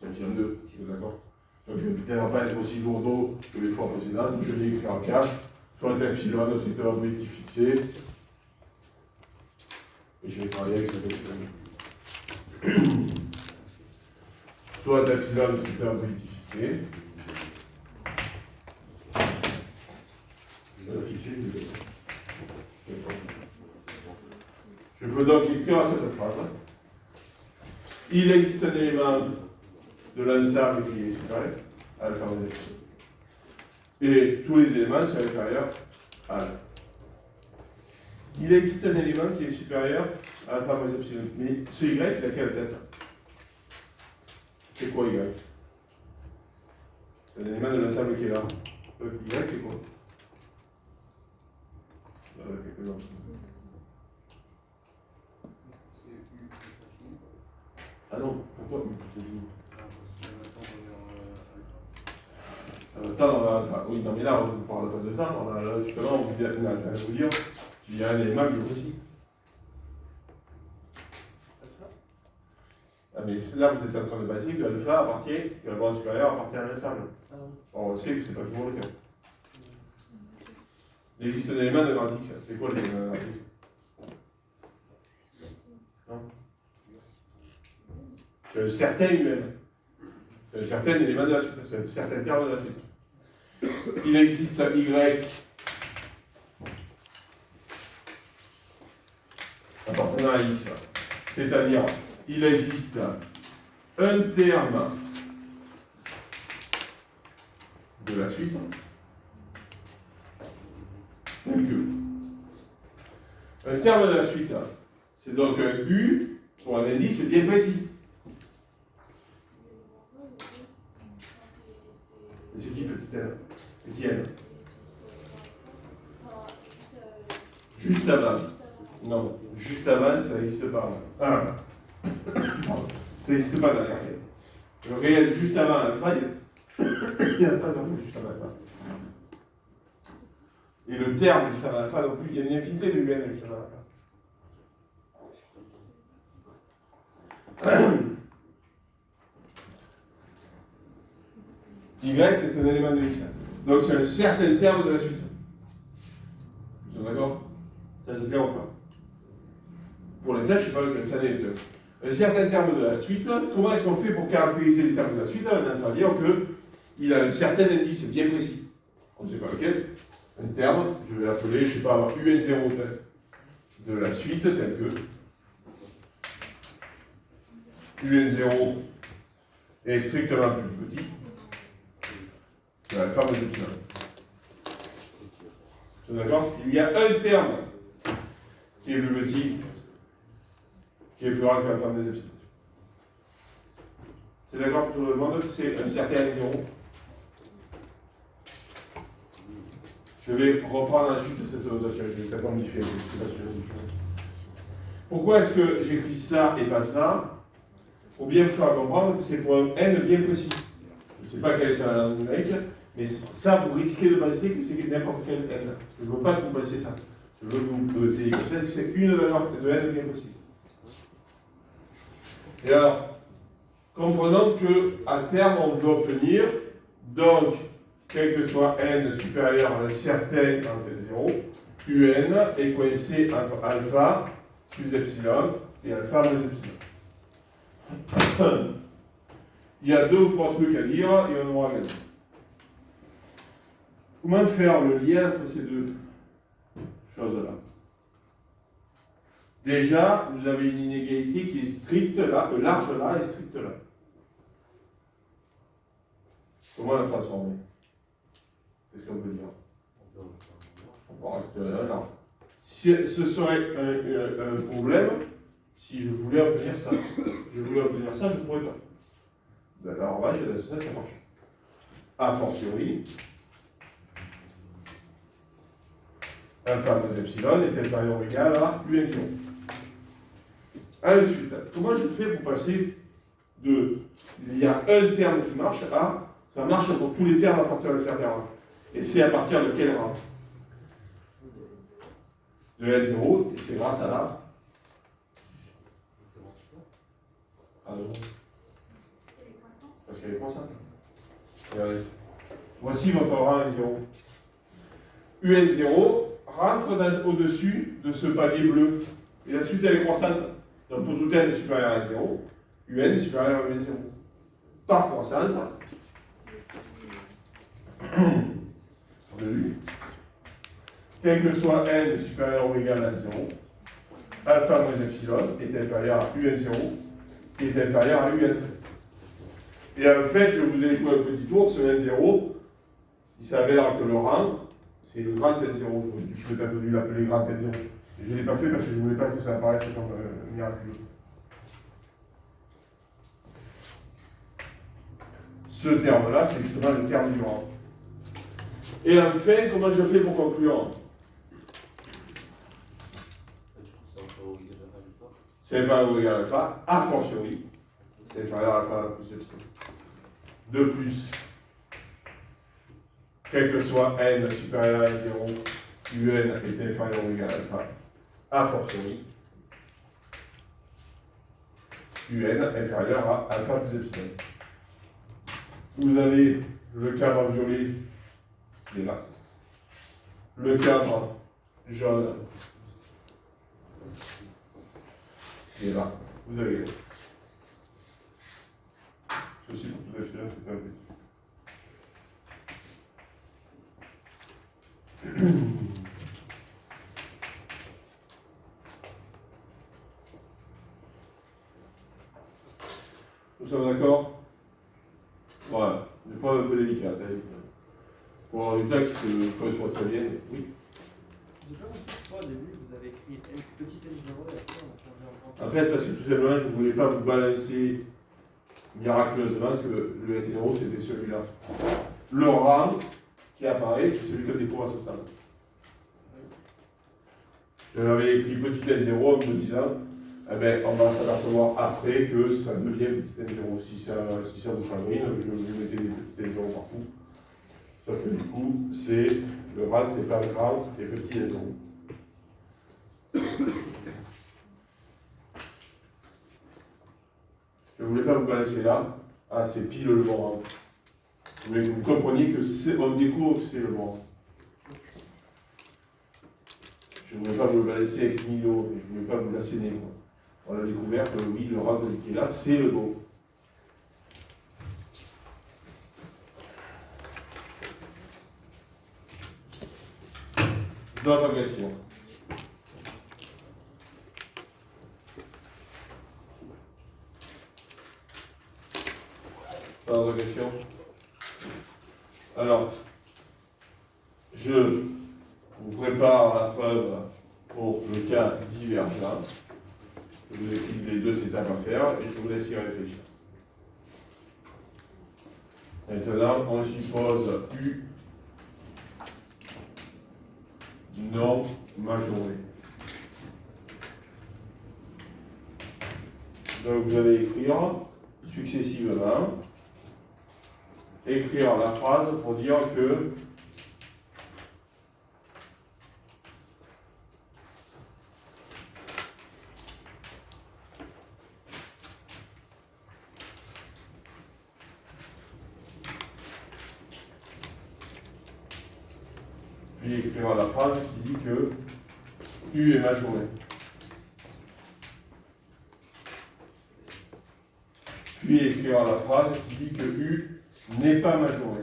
S1: C'est epsilon 2, d'accord? Donc je ne vais peut-être pas être aussi lourdeau que les fois précédentes, je vais écrire en cache, soit epsilon, c'est un objectif fixé, et je vais travailler avec cet epsilon. Soit epsilon, c'est un objectif fixé. Je peux donc écrire cette phrase. Il existe un élément de l'ensemble qui est supérieur à alpha moins epsilon. Et tous les éléments sont inférieurs à alpha. Il existe un élément qui est supérieur à alpha moins epsilon. Mais ce y, il a quelle tête? C'est quoi y? C'est un élément de l'ensemble qui est là. Y, c'est quoi? Quelques autres. Ah non, pourquoi temps, oui, non mais là, on ne parle pas de temps, là, justement, on vient de vous dire qu'il y a un élément qui est précis. Ah, mais là, vous êtes en train de penser que l'alpha appartient, que la bande supérieure appartient à l'ensemble. Or, on sait que ce n'est pas toujours le cas. Il existe un élément de grand X. C'est quoi l'élément de grand X? Non. C'est un certain UN. C'est un certain élément de la suite. C'est un certain terme de la suite. Il existe Y appartenant à X. C'est-à-dire, il existe un terme de la suite tel que un terme de la suite, c'est donc un U pour un indice bien précis. C'est qui petit N? C'est qui N? Juste avant. Non, juste avant, ça n'existe pas. Ah, pardon. Ça n'existe pas dans les réels. Le réel juste avant alpha, il n'y a pas de réel juste avant alpha. Et le terme juste avant alpha non plus, il y a une infinité de UN juste avant alpha. Y, c'est un élément de X. Donc c'est un certain terme de la suite. Vous êtes d'accord? Ça c'est clair ou pas? Pour les H, je ne sais pas lequel ça n'est. Un certain terme de la suite, comment est-ce qu'on fait pour caractériser les termes de la suite? On entend dire qu'il a un certain indice bien précis. On ne sait pas lequel. Un terme, je vais l'appeler, je ne sais pas, UN0 de la suite, tel que UN0 est strictement plus petit que alpha moins epsilon. Vous êtes d'accord? Il y a un terme qui est plus petit, qui est plus grand que l'alpha moins epsilon. C'est d'accord pour tout le monde? C'est un certain N0. Je vais reprendre ensuite cette notation. Je vais peut-être en modifier. Pourquoi est-ce que j'écris ça et pas ça? Pour bien vous faire comprendre que c'est pour un N bien précis. Je ne sais pas quelle est sa langue numérique, mais ça, vous risquez de penser que c'est n'importe quel N. Je ne veux pas que vous pensiez ça. Je veux que vous ayez conscience que c'est une valeur de N bien précis. Et alors, comprenons qu'à terme, on veut obtenir, donc, quel que soit n supérieur à un certain grand N0, un est coincé entre alpha plus epsilon et alpha moins epsilon. Il y a deux ou trois trucs à dire et on aura même. Comment faire le lien entre ces deux choses-là? Déjà, vous avez une inégalité qui est stricte là, large là et stricte là. Comment la transformer? Qu'est-ce qu'on peut dire? On peut rajouter un large. Ce serait un problème si je voulais obtenir ça. Je voulais obtenir ça, je ne pourrais pas. Alors, là, ça marche. A fortiori, alpha moins epsilon est inférieur ou égal à UN0. Ensuite, comment je fais pour passer de il y a un terme qui marche à ça marche pour tous les termes à partir de certain rang? Et c'est à partir de quel rang? De N0, et c'est grâce à la. Ah non. Parce qu'elle est croissante. Regardez. Voici votre rang N0. UN0 rentre au-dessus de ce palier bleu. Et la suite, elle est croissante. Donc pour tout n supérieur à N0, UN est supérieur à UN0. Par croissance, on a vu, quel que soit n supérieur ou égal à 0, alpha moins epsilon est inférieur à UN0 qui est inférieur à UN. Et en fait, je vous ai joué un petit tour, ce N0, il s'avère que le rang, c'est le grand N0. Je peut-être dû l'appeler grand N0. Et je ne l'ai pas fait parce que je ne voulais pas que ça apparaisse comme miraculeux. Ce terme-là, c'est justement le terme du rang. Et enfin, comment je fais pour conclure? C'est inférieur ou égal à alpha, a fortiori, c'est inférieur à alpha plus epsilon. De plus, quel que soit n supérieur à 0, un est inférieur ou égal à alpha, a fortiori, un inférieur à alpha plus epsilon. Vous avez le cadre violet qui est là, le cadre jaune qui est là. Vous avez ceci pour tout epsilon, c'est pas petit. Nous sommes d'accord? Voilà, une preuve un peu délicate. Pour avoir du temps qui se correspond très bien, oui.
S4: J'ai pas compris pourquoi au début vous avez écrit petit n0 et après on a changé en
S1: En fait, parce que tout simplement, je ne voulais pas vous balancer miraculeusement que le n0 c'était celui-là. Le rang qui apparaît, c'est celui que découvre à ce stade. Je l'avais écrit petit n0 en me disant, eh ben, on va s'apercevoir après que ça devient petit n0. Si ça vous chagrine, je mettais des petits n0 partout. Sauf que du coup, c'est le rang, c'est pas grand, c'est petit n0. Je ne voulais pas vous balancer là. Ah, c'est pile le bon rang. Je voulais que vous compreniez que on découvre que c'est le bon rang. Je ne voulais pas vous le balancer ex nihilo, je ne voulais pas vous l'asséner. On a découvert que oui, le rang qui est là, c'est le bon. D'autres questions? Pas d'autres questions? Alors, je vous prépare la preuve pour le cas divergent. Je vous explique les deux étapes à faire et je vous laisse y réfléchir. Maintenant, on suppose U non majoré. Donc vous allez écrire successivement, écrire la phrase pour dire que puis écrire la phrase qui dit que U est majoré. Puis écrire la phrase qui dit que U n'est pas majoré.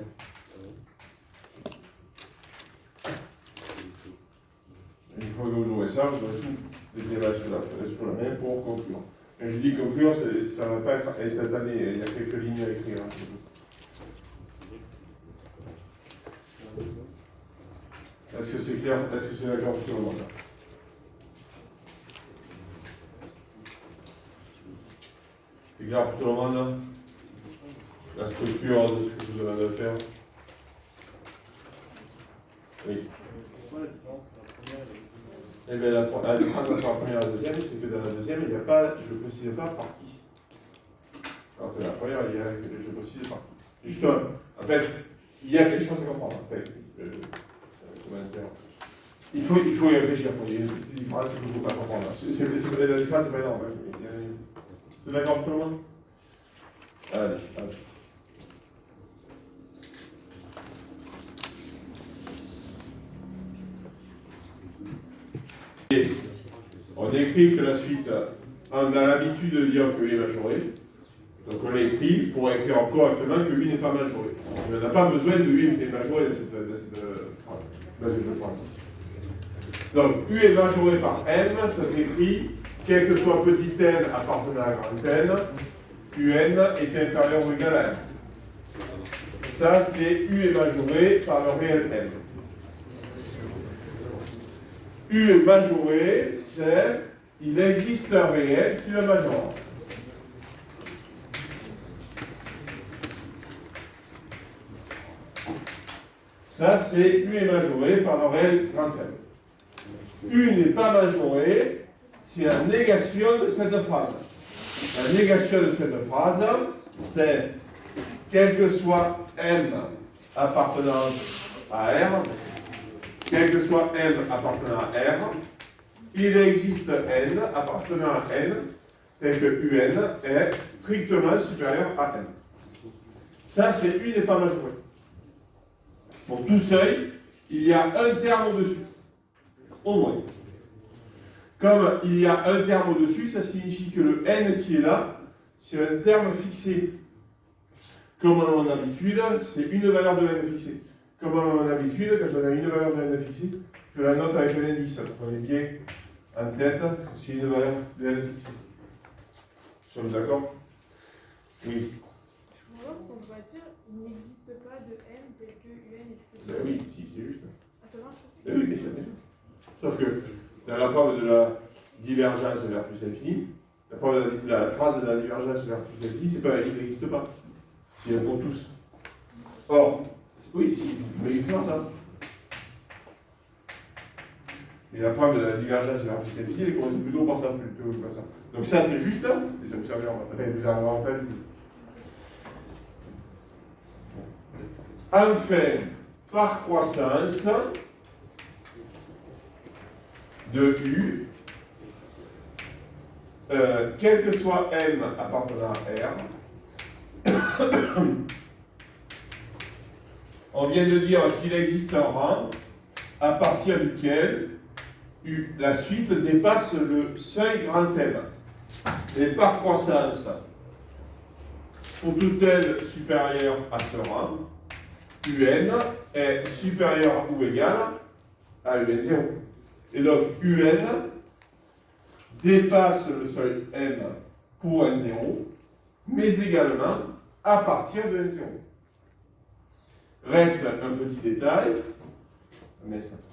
S1: Une fois que vous aurez ça, vous aurez tous les éléments sur la main pour conclure. Et je dis conclure, ça ne va pas être instantané, il y a quelques lignes à écrire. Est-ce que c'est clair? Est-ce que c'est d'accord pour tout le monde? C'est clair pour tout le monde? La structure de ce que vous avez à faire? Oui.
S2: Pourquoi la différence entre la première et la deuxième?
S1: Eh bien, la différence entre la première et la deuxième, c'est que dans la deuxième, il n'y a pas, je ne précise pas par qui. Alors que la première, il y a, je précise par qui. Justement, en fait, il y a quelque chose à comprendre. En fait, il faut y réfléchir. Il y a une petite différence qu'il ne faut pas comprendre. La différence, c'est pas énorme. C'est d'accord pour tout le monde? Allez. Et on écrit que la suite, on a l'habitude de dire que U est majoré. Donc on l'écrit pour écrire correctement que U n'est pas majoré. On n'a pas besoin de U est majoré dans cette phrase. Donc U est majoré par M, ça s'écrit, quel que soit petit n appartenant à grand n, UN est inférieur ou égal à M. Ça, c'est U est majoré par le réel M. U est majoré, c'est il existe un réel qui le majore. Ça, c'est U est majoré par le réel grand M. U n'est pas majoré, c'est la négation de cette phrase. La négation de cette phrase, c'est quel que soit M appartenant à R, quel que soit M appartenant à R, il existe N appartenant à N, tel que UN est strictement supérieur à N. Ça, c'est U n'est pas majoré. Pour tout seuil, il y a un terme au-dessus, au moins. Comme il y a un terme au-dessus, ça signifie que le N qui est là, c'est un terme fixé. Comme on a l'habitude, c'est une valeur de N fixée. Comme on a l'habitude, quand on a une valeur de N fixée, je la note avec un indice. On est bien en tête, c'est une valeur de N fixée. Sommes d'accord? Oui.
S5: Je vois qu'on va dire il n'existe pas de M tel que UN est
S1: Ben oui, si, c'est juste.
S5: Ah, ça marche aussi.
S1: Ben oui, bien sûr, bien sûr. Sauf que dans la preuve de la divergence vers plus infini, la phrase de la divergence vers plus infini, c'est pas il n'existe pas. C'est pour tous. Or, oui, si, vous pouvez écrire ça. Mais la preuve de la divergence vers plus infini, elle commence plutôt par ça, plutôt que par ça. Donc ça, c'est juste, hein, et ça vous servira, enfin, vous en rappelle. Enfin, par croissance de U, quel que soit M appartenant à R, on vient de dire qu'il existe un rang à partir duquel la suite dépasse le seuil grand M. Et par croissance, pour tout L supérieur à ce rang, UN est supérieur ou égal à UN0. Et donc UN dépasse le seuil M pour N0, mais également à partir de N0. Reste un petit détail,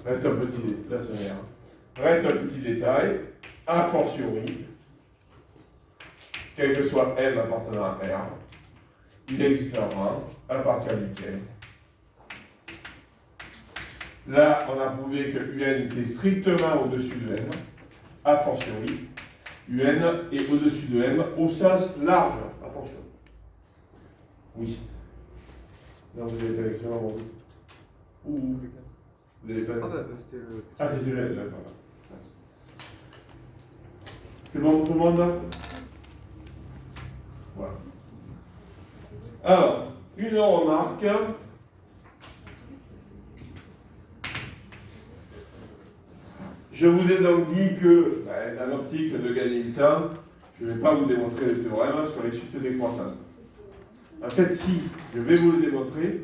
S1: reste un petit détail, a fortiori, quel que soit M appartenant à R, il existe un rang à partir duquel. Là, on a prouvé que UN était strictement au-dessus de M, a fortiori, UN est au-dessus de M au sens large, a fortiori. Oui. Non, vous avez pas écrit en ou vous n'avez pas.
S2: Ah bah c'était le.
S1: Ah, c'est celui-là, voilà. C'est bon pour tout le monde là? Voilà. Alors, une remarque. Je vous ai donc dit que, dans l'optique de gagner du temps, je ne vais pas vous démontrer le théorème sur les suites décroissantes. En fait, si, je vais vous le démontrer,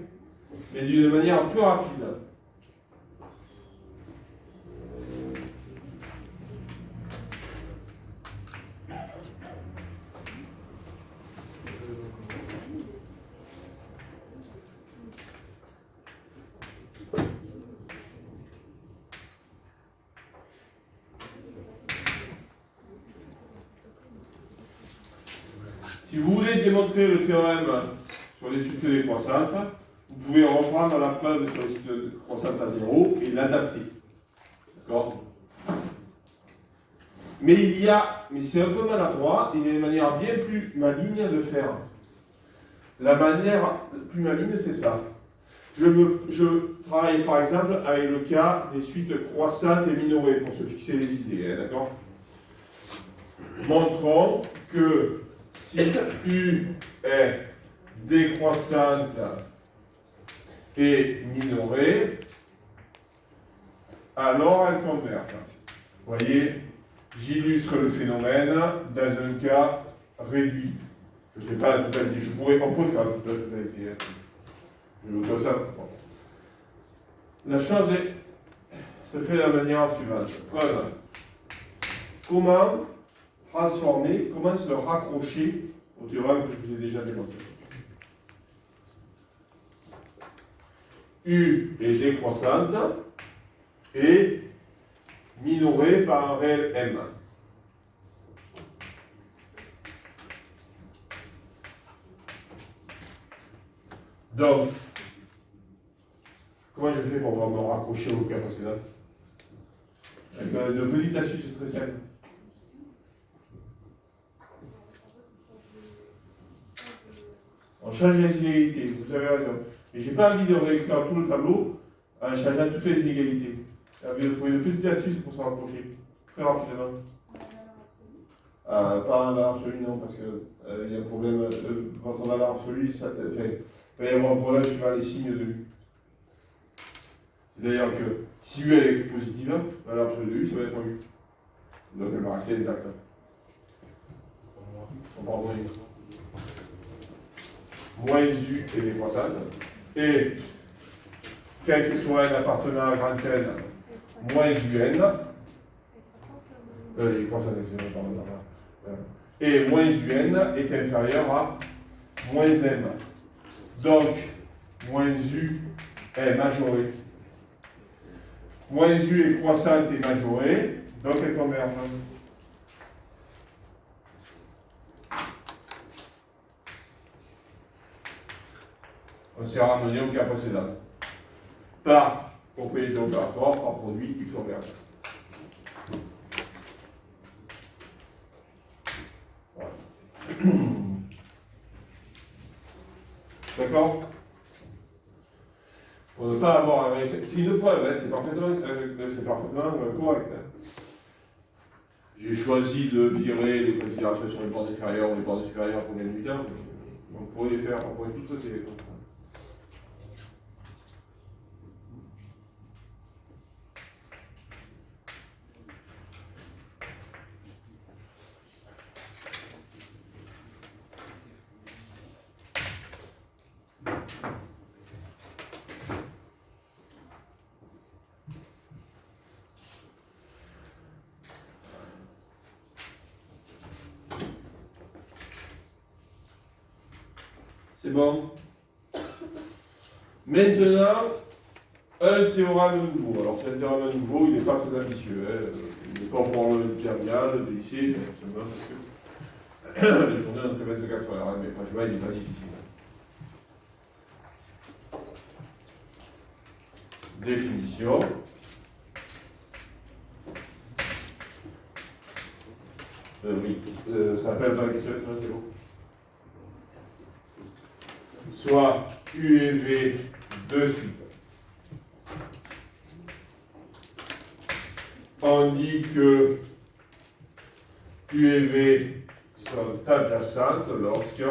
S1: mais d'une manière plus rapide. Si vous voulez démontrer le théorème sur les suites décroissantes, vous pouvez reprendre la preuve sur les suites décroissantes à 0 et l'adapter. D'accord? Mais c'est un peu maladroit, il y a une manière bien plus maligne de faire. La manière plus maligne, c'est ça. Je travaille par exemple avec le cas des suites croissantes et minorées pour se fixer les idées, d'accord? Montrons que si U est décroissante et minorée, alors elle converge. Vous voyez, j'illustre le phénomène dans un cas réduit. Je ne fais pas la totalité, on peut faire la totalité. Je vous donne ça. La chose se fait de la manière suivante. Preuve. Comment transformer, comment se raccrocher au théorème que je vous ai déjà démontré. U est décroissante et minorée par un réel M. Donc, Comment je fais pour me raccrocher au cas précédent? Avec une petite astuce très simple. On change les inégalités, vous avez raison. Mais j'ai pas envie de réécrire tout le tableau en changeant toutes les inégalités. J'ai envie de trouver une petite astuce pour s'en rapprocher. Très rapidement. Pas en valeur absolue, non, parce que il y a un problème. Votre valeur absolue, ça fait. Il va y avoir un problème suivant les signes de U. C'est-à-dire que si U elle est positive, la valeur absolue de U, ça va être U. Donc elle va rester exacte. On prend moins U. Moins U est décroissante. Et quel que soit n appartenant à grand N, moins UN, décroissante, pardon. Et moins UN est inférieur à moins M. Donc, moins U est majorée. Moins U est croissante et majorée, donc elle converge. On s'est ramené au cas précédent. Par propriété opératoire, par produit, il converge. Voilà. D'accord? Pour ne pas avoir un réflexe. C'est une preuve, hein, c'est parfaitement correct. Hein. J'ai choisi de virer les considérations sur les bornes inférieures ou les bornes supérieures pour gagner du temps. On pourrait les faire, on pourrait tout traiter. C'est bon. Maintenant, un théorème nouveau. Alors, c'est un théorème nouveau, il n'est pas très ambitieux. Hein. Il n'est pas pour le terminal, de lycée, seulement parce que les journées ont que 24 heures. Hein, mais franchement, il n'est pas difficile. Définition. Oui, ça s'appelle pas la question, c'est bon. Soit U et V de suite. On dit que U et V sont adjacentes lorsque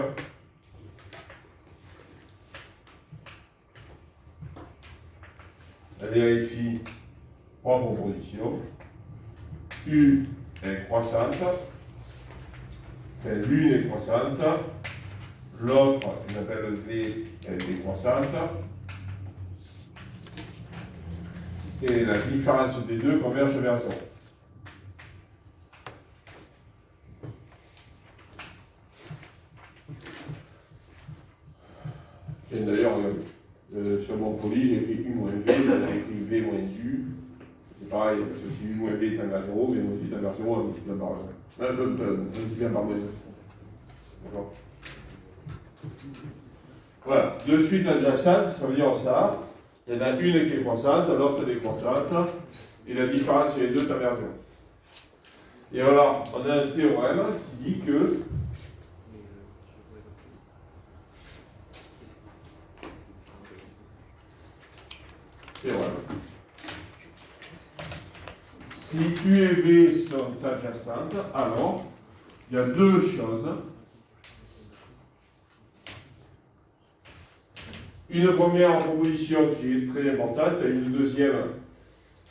S1: on vérifie trois propositions. U est croissante, l'une est croissante, l'autre, qu'on appelle V, elle est décroissante. Et la différence des deux converge vers 0. Et d'ailleurs, sur mon colis, j'ai écrit U moins V, j'ai écrit V moins U. C'est pareil, parce que si U moins V est égal à 0, V moins U est égal à 0, on multiplie par 1. On multiplie par moins 1. D'accord? Voilà, de suite adjacente, ça veut dire ça. Il y en a une qui est croissante, l'autre décroissante, et la différence c'est les deux convergent. Et alors, on a un théorème qui dit que si U et V sont adjacentes, alors il y a deux choses. Une première proposition qui est très importante, et une deuxième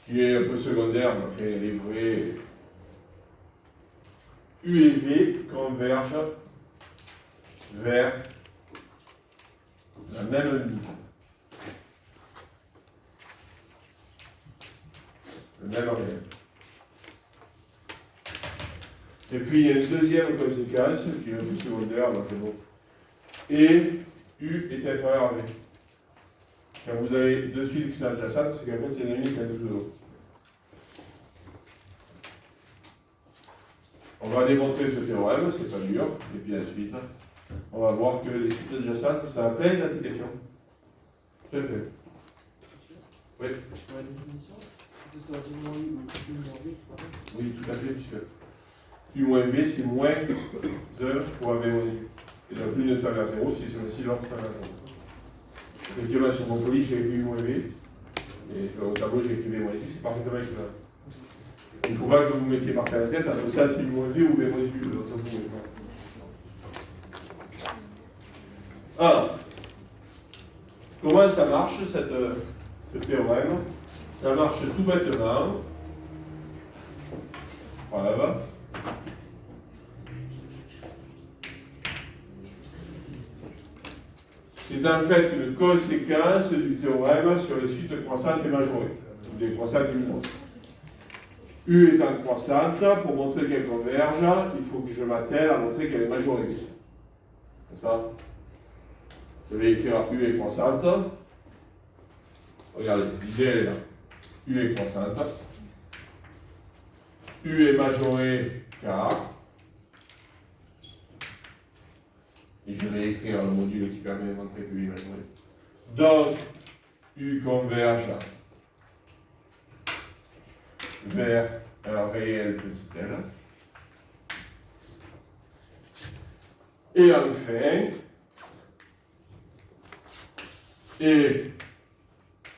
S1: qui est un peu secondaire, mais enfin, elle est vraie. U et V convergent vers la même ligne. Le même réel. Et puis il y a une deuxième conséquence qui est un peu secondaire, donc bon. Et U est inférieur à V. Quand vous avez deux suites qui sont adjacentes, c'est qu'en fait, il y en a une qui est en dessous de l'autre. On va démontrer ce théorème, c'est pas dur, et puis ensuite, on va voir que les suites adjacentes, ça a plein d'applications. Plein. Oui.
S4: Dans la définition, que ce soit U moins U ou U moins V, c'est pareil.
S1: Oui, tout à fait, puisque U moins V, c'est moins 1 fois V moins U. Et donc, l'une est à 0, si l'autre est à 0. Effectivement, sur mon colis, j'ai écrit U moins V. Et au tableau, j'ai écrit V moins U, c'est parfaitement équivalent. Il ne faut pas que vous mettiez marqué à la tête, alors ça, c'est U moins V ou V moins U. Donc, ça vous met. Alors, comment ça marche, ce théorème? Ça marche tout bêtement. Preuve. C'est en fait une conséquence du théorème sur les suites croissantes et majorées, ou des croissantes diminuantes. U étant croissante, pour montrer qu'elle converge, il faut que je m'attelle à montrer qu'elle est majorée, bien sûr. N'est-ce pas? Je vais écrire U est croissante. Regardez, l'idée elle est là. U est croissante. U est majorée car. Et je vais écrire le module qui permet de montrer que U est majorée. Donc, U converge vers un réel petit l. Et enfin, et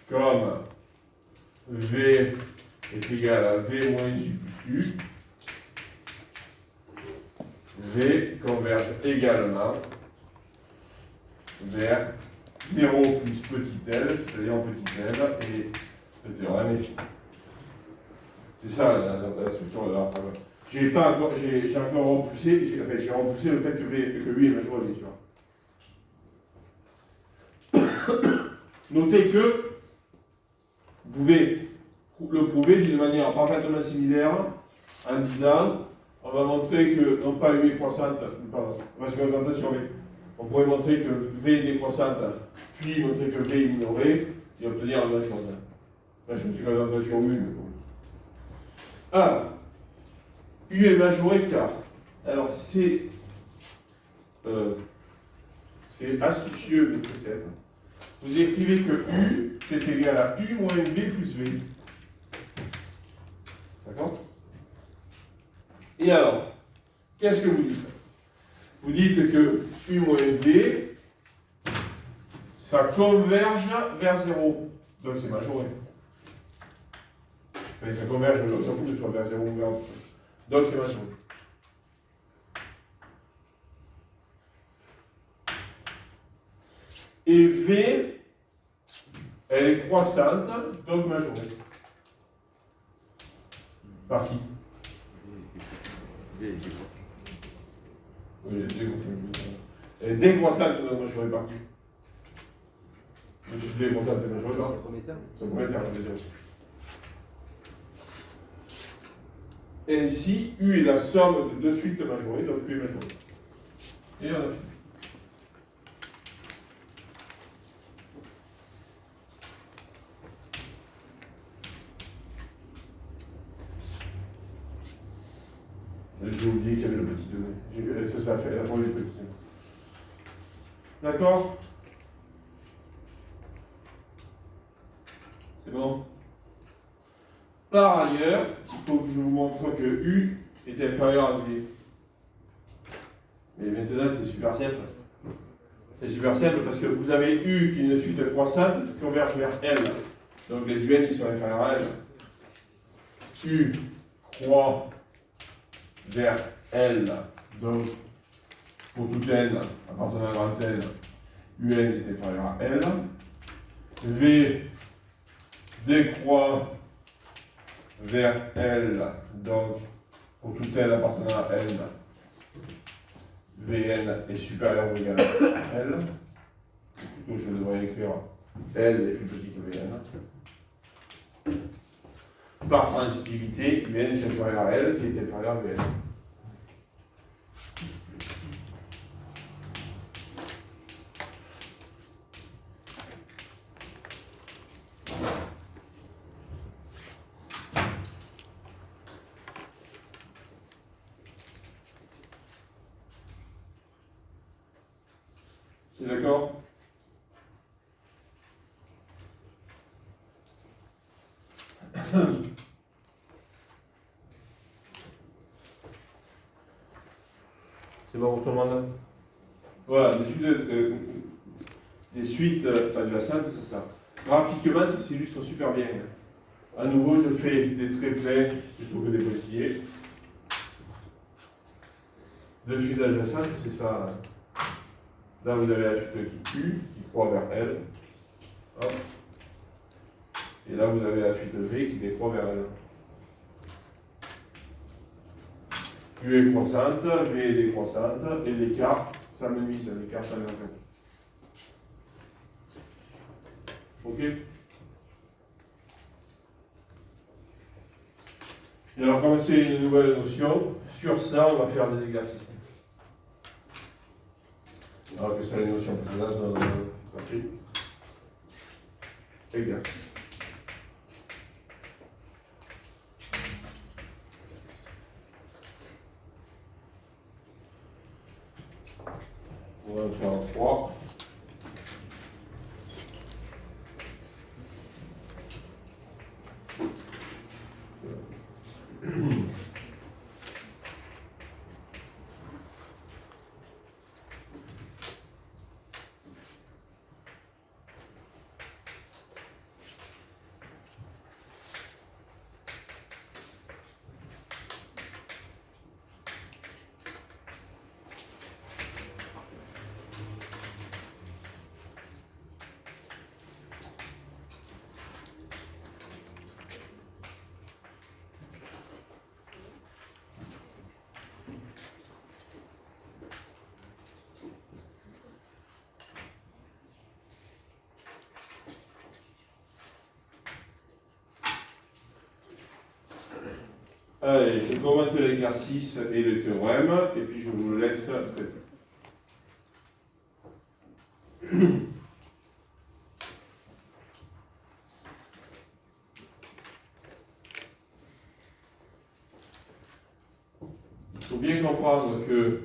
S1: comme V est égal à V moins U plus U, V converge également vers 0 plus petit l, c'est-à-dire petit l, et le théorème est fini. C'est ça la structure de la preuve. J'ai encore repoussé, j'ai repoussé le fait que U est majoré, bien sûr. Notez que vous pouvez le prouver d'une manière parfaitement similaire en disant on va montrer que, non pas U est croissante, pardon, on va se concentrer sur V. On pourrait montrer que V est décroissante, puis montrer que V est minoré, et obtenir la même chose. Là, je me suis concentré sur U, mais bon. Alors, U est majoré car. Alors, c'est astucieux, mais c'est simple. Vous écrivez que U, c'est égal à U moins V plus V. D'accord? Et alors, qu'est-ce que vous dites? Vous dites que U moins V, ça converge vers 0. Donc c'est majoré. Enfin, ça converge, on s'en fout que ce soit vers 0 ou vers autre chose. Donc c'est majoré. Et V, elle est croissante, donc majorée. Par qui? Oui, elle est décroissante, donc majorée par qui? Je suis décroissante, c'est majorée par.
S2: C'est le premier terme.
S1: C'est le premier terme, les zéros. Ainsi, U est la somme de deux suites majorées, donc U est majorée. Et on a fini. J'ai oublié qu'il y avait le petit 2. Ça a fait la première petite. D'accord? C'est bon? Par ailleurs, il faut que je vous montre que U est inférieur à V. Mais maintenant, c'est super simple. C'est super simple parce que vous avez U qui est une suite croissante qui converge vers L. Donc les UN qui sont inférieurs à L. U croît vers L. Donc, pour tout N, appartenant à grand N, UN est inférieur à L. V décroît vers L. Donc, pour tout N appartenant à N, Vn est supérieur ou égal à L. Plutôt, je devrais écrire L est plus petit que Vn. Par transitivité, Vn est inférieur à L, qui est inférieur à Vn. C'est d'accord? C'est bon pour tout le monde? Voilà, des suites adjacentes, c'est ça. Graphiquement, ces cellules sont super bien. À nouveau, je fais des traits pleins plutôt que des pointillés. Deux suites adjacentes, c'est ça. Là, vous avez la suite qui tue, qui croît vers elle. Hop. Et là, vous avez la suite V qui décroît vers elle. U est croissante, V est décroissante, et l'écart s'amenuise, l'écart s'amenuise. Ok? Et alors, comme c'est une nouvelle notion, sur ça, on va faire des exercices. Alors que c'est la notion précédente, on a appris. Exercice. On va faire 3. Allez, je commente l'exercice et le théorème, et puis je vous le laisse traiter. Il faut bien comprendre que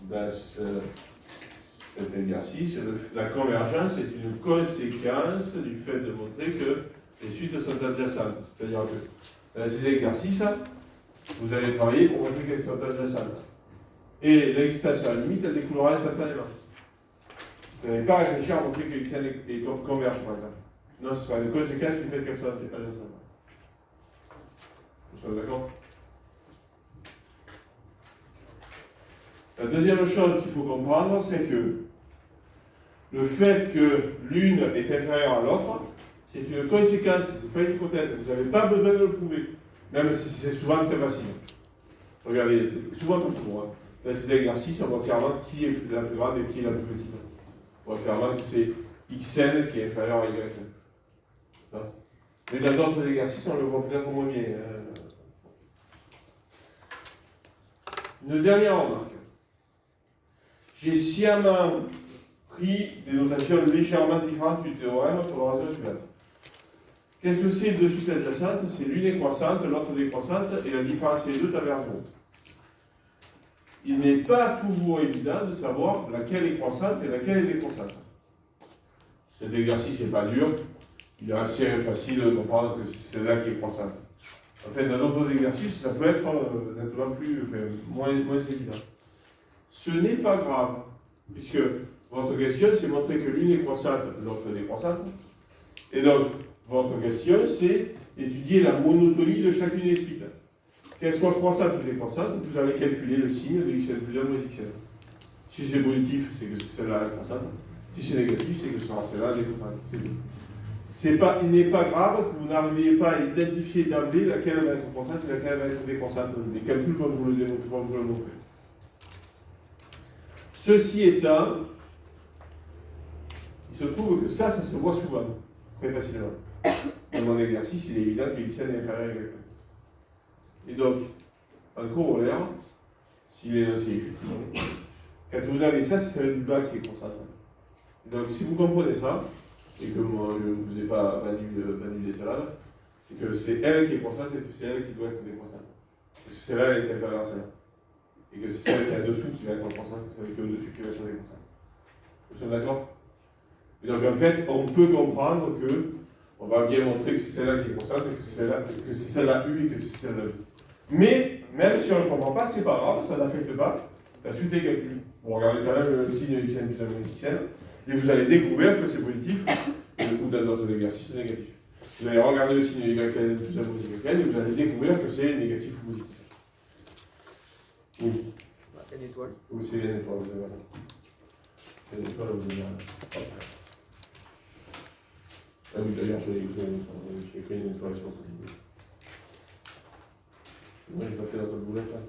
S1: dans cet exercice, la convergence est une conséquence du fait de montrer que les suites sont adjacentes. C'est-à-dire que dans ces exercices, vous allez travailler pour montrer qu'elles sont adjacentes. Et l'existence à la limite, elle découlera instantanément. Vous n'allez pas réfléchir à montrer que xn converge, par exemple. Non, ce sera une conséquence du fait qu'elles sont adjacentes. Vous êtes d'accord? La deuxième chose qu'il faut comprendre, c'est que le fait que l'une est inférieure à l'autre, c'est une conséquence, ce n'est pas une hypothèse. Vous n'avez pas besoin de le prouver, même si c'est souvent très facile. Regardez, c'est souvent comme ça. Dans cet exercice, on voit clairement qui est la plus grande et qui est la plus petite. On voit clairement que c'est xn qui est inférieur à yn. Mais dans d'autres exercices, on le voit peut-être moins bien. Une dernière remarque. J'ai sciemment pris des notations légèrement différentes du théorème pour la raison suivante. Qu'est-ce que c'est deux suites adjacentes? C'est l'une est croissante, l'autre décroissante, et la différence des deux tend vers 0. Il n'est pas toujours évident de savoir laquelle est croissante et laquelle est décroissante. Cet exercice n'est pas dur, il est assez facile de comprendre que c'est celle-là qui est croissante. En fait, dans d'autres exercices, ça peut être nettement moins évident. Ce n'est pas grave, puisque votre question, c'est montrer que l'une est croissante, l'autre est décroissante. Et donc, votre question, c'est étudier la monotonie de chacune des suites. Qu'elle soit croissante ou décroissante, vous allez calculer le signe de xn plus 1 moins xn. Si c'est positif, c'est que celle-là est croissante. Si c'est négatif, c'est que ce sera celle-là décroissante. Il n'est pas grave que vous n'arriviez pas à identifier d'emblée laquelle va être croissante et laquelle va être décroissante. Les calculs vont vous le montrer. Ceci étant, il se trouve que ça se voit souvent, très facilement. Dans mon exercice, il est évident que xn est inférieur à y. Et donc, en corollaire, si l'énoncé est juste, quand vous avez ça, c'est celle du bas qui est constante. Donc, si vous comprenez ça, et que moi, je ne vous ai pas vendu des salades, c'est que c'est elle qui est constante et que c'est elle qui doit être décroissante. Parce que celle-là, elle est inférieure à celle-là. Et que c'est celle qui est au-dessous qui va être constante, et celle qui est au-dessus qui va être décroissante. Vous êtes d'accord? Et donc, en fait, on peut comprendre que on va bien montrer que c'est celle-là qui est constante et que c'est celle-là U et que c'est celle-là U. Mais, même si on ne le comprend pas, c'est pas grave, ça n'affecte pas. La suite des calculs. Vous regardez quand même le signe xn plus 1 moins xn, et vous allez découvrir que c'est positif, ou dans notre exercice, c'est négatif. Vous allez regarder le signe YN plus 1 moins YN, et vous allez découvrir que c'est négatif ou positif. Oui.
S2: N étoile.
S1: Oui, c'est une étoile, vous avez raison. C'est une étoile, vous avez raison. Ah oui, d'ailleurs, j'ai écrit une étoile sur le côté. Moi, j'ai pas fait notre boulette, là.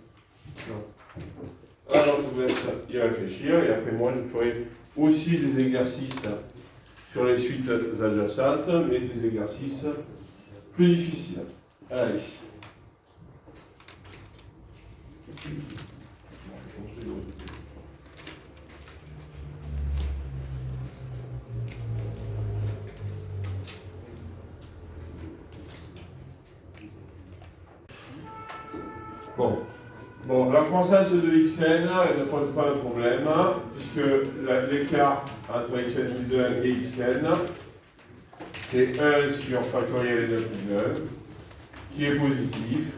S1: Non. Alors, je vous laisse y réfléchir, et après moi, je ferai aussi des exercices sur les suites adjacentes, mais des exercices plus difficiles. Allez. Bon, la croissance de xn elle ne pose pas de problème, puisque l'écart entre xn plus 1 et xn, c'est 1 sur factoriel n plus 1, qui est positif.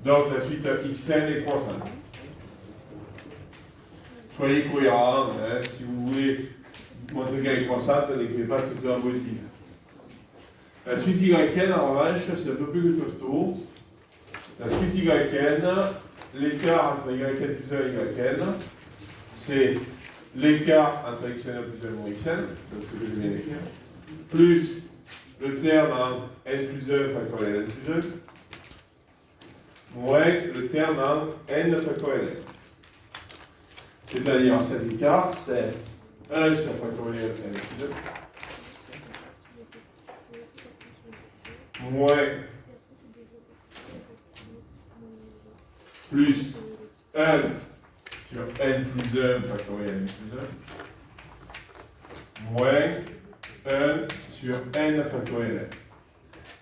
S1: Donc la suite xn est croissante. Soyez cohérents, hein, si vous voulez montrer qu'elle est croissante, n'écrivez pas structure positive. La suite yn, en revanche, c'est un peu plus costaud. La suite yn, l'écart entre yn plus 1 et yn, c'est l'écart entre xn plus 1 moins xn, donc ce que je viens d'écrire, plus le terme en n plus 1 factoriel n plus 1, moins le terme en n factoriel n. C'est-à-dire cet écart, c'est 1 sur factoriel n plus 1, moins plus 1 sur n plus 1 factoriel n plus 1, moins 1 sur n factoriel n.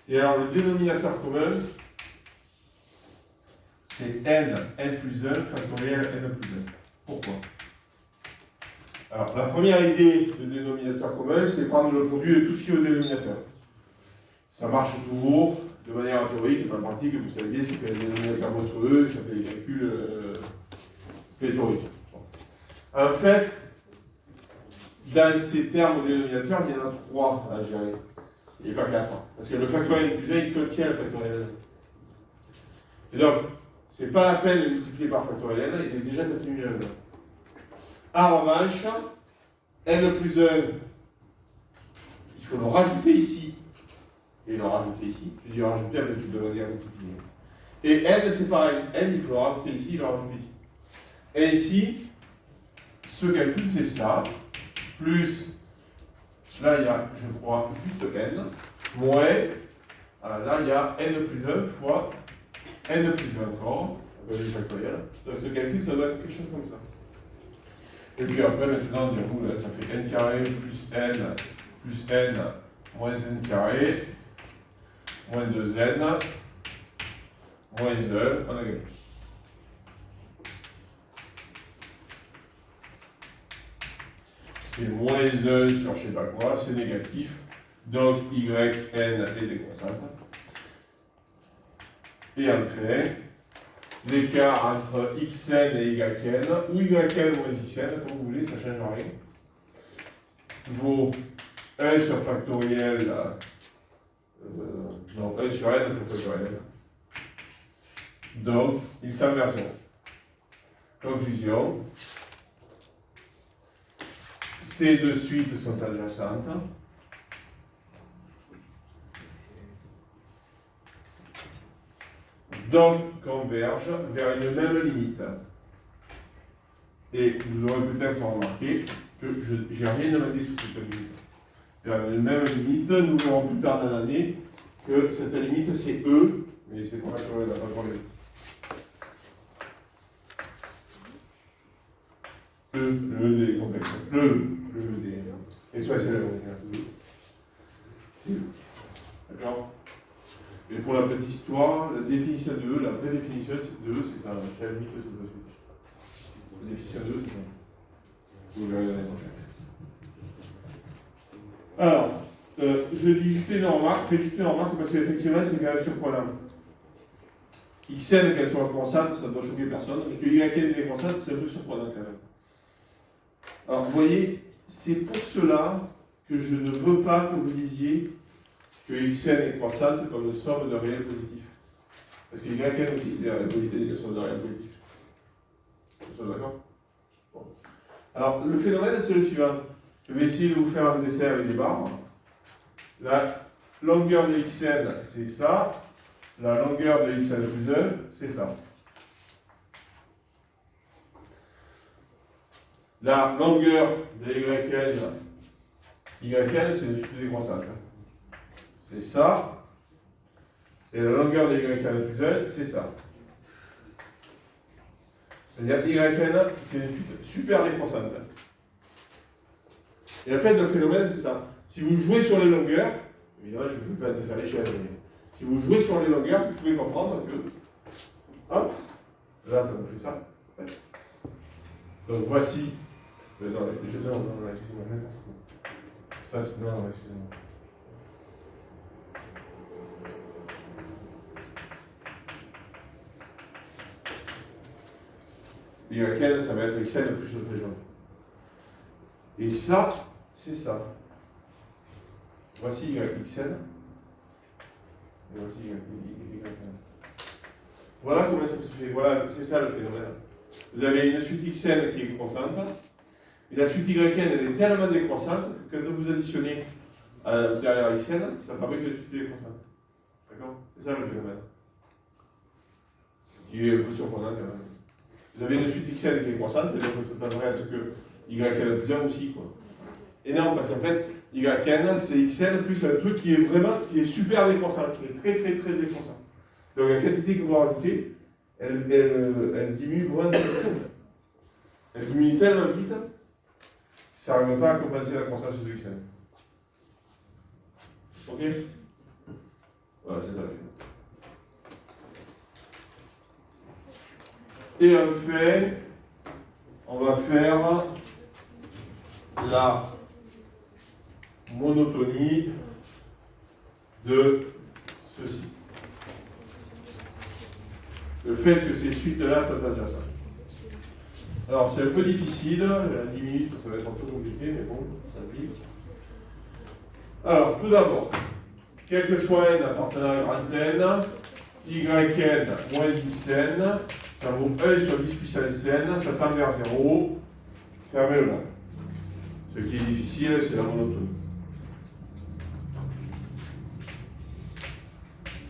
S1: Et alors le dénominateur commun, c'est n plus 1 factoriel n plus 1. Pourquoi? Alors la première idée de dénominateur commun, c'est prendre le produit de tout ce qui est au dénominateur. Ça marche toujours de manière théorique, mais en pratique, vous savez bien, c'est que les dénominateurs monstrueux, ça fait des calculs pléthoriques. En fait, dans ces termes au dénominateur, il y en a 3 à gérer. Il n'y a pas 4. Parce que le factoriel plus 1, il contient le factoriel n. Et donc, ce n'est pas la peine de multiplier par factoriel n, il est déjà contenu n. En revanche, n plus 1, il faut le rajouter ici. Et le rajouter ici. Je dis rajouter avec je dois dire multiplier. Et n, c'est pareil. N, il faut le rajouter ici, le rajouter ici. Et ici, ce calcul, c'est ça. Plus, là, il y a, je crois, juste n. Moins, là, il y a n plus 1 fois n plus 1 encore. Donc, ce calcul, ça doit être quelque chose comme ça. Et puis après, maintenant, on déroule, ça fait n carré plus n moins n carré, moins 2n, moins 1, on a gagné. C'est moins 1 sur je ne sais pas quoi, c'est négatif. Donc yn est décroissante. Et enfin, l'écart entre xn et yn, ou yn moins xn, comme vous voulez, ça ne change rien, vaut 1 sur factoriel, non, 1 sur n sur factoriel. Donc, il tend vers 0. Conclusion. Ces deux suites sont adjacentes. Donc, convergent vers une même limite. Et vous aurez peut-être remarqué que je n'ai rien demandé sous cette limite. Vers une même limite, nous verrons plus tard dans l'année que cette limite c'est E, mais c'est pas factoriel, pas factoriel. Le D est complexe. Le D. Et soit c'est le c'est E. D'accord? Et pour la petite histoire, la définition de E, la vraie définition de E, c'est ça. C'est la limite de cette suite. La définition de E, c'est ça. Vous verrez l'année prochaine. Alors, je dis juste une remarque, faites juste une remarque parce qu'effectivement, c'est quand même surprenant. xn qu'elle soit constante, ça ne doit choquer personne, mais que yn est constante, c'est un peu surprenant quand même. Alors vous voyez, c'est pour cela que je ne veux pas que vous disiez que xn est croissante comme une somme de réels positifs. Parce que yn aussi, c'est des réels positifs, des sommes de réels positifs. Vous sommes d'accord? Bon. Alors, le phénomène, c'est le suivant. Je vais essayer de vous faire un dessin avec des barres. La longueur de xn, c'est ça. La longueur de xn plus 1, c'est ça. La longueur de yn, c'est une suite décroissante. C'est ça. Et la longueur de yn plus 1, c'est ça. C'est-à-dire yn, c'est une suite super décroissante. Et en fait, le phénomène, c'est ça. Si vous jouez sur les longueurs, évidemment, je ne peux pas dessin à l'échelle, mais si vous jouez sur les longueurs, vous pouvez comprendre que, hop, là, ça me fait ça. Donc voici, non, excusez-moi, ça, c'est, non, excusez-moi. Yn, ça va être xn plus le très jaune. Et ça, c'est ça. Voici xn. Et voici yn. Voilà comment ça se fait. Voilà, c'est ça le phénomène. Vous avez une suite xn qui est croissante. Et la suite yn, elle est tellement décroissante que quand vous additionnez derrière xn, ça fabrique une suite décroissante. D'accord? C'est ça le phénomène. Qui est un peu surprenant quand même. Vous avez une suite xn qui est croissante, et donc ça s'attendrait à ce que yn plus 1 aussi, quoi. Et non, parce qu'en fait, yn, c'est xn plus un truc qui est super décroissant, qui est très très très décroissant. Donc la quantité que vous rajoutez, elle diminue vraiment vite. Elle diminue tellement vite, que ça n'arrive pas à compenser la croissance de xn. Ok? Voilà, c'est ça. Et enfin, on va faire la monotonie de ceci. Le fait que ces suites-là s'attachent à ça. Alors, c'est un peu difficile, 10 minutes, ça va être un peu compliqué, mais bon, ça vit. Alors, tout d'abord, quel que soit n appartenant à grand n, yn moins xn, ça vaut 1 sur 10 puissance n, ça tend vers 0, fermez le blanc. Ce qui est difficile, c'est la monotonie.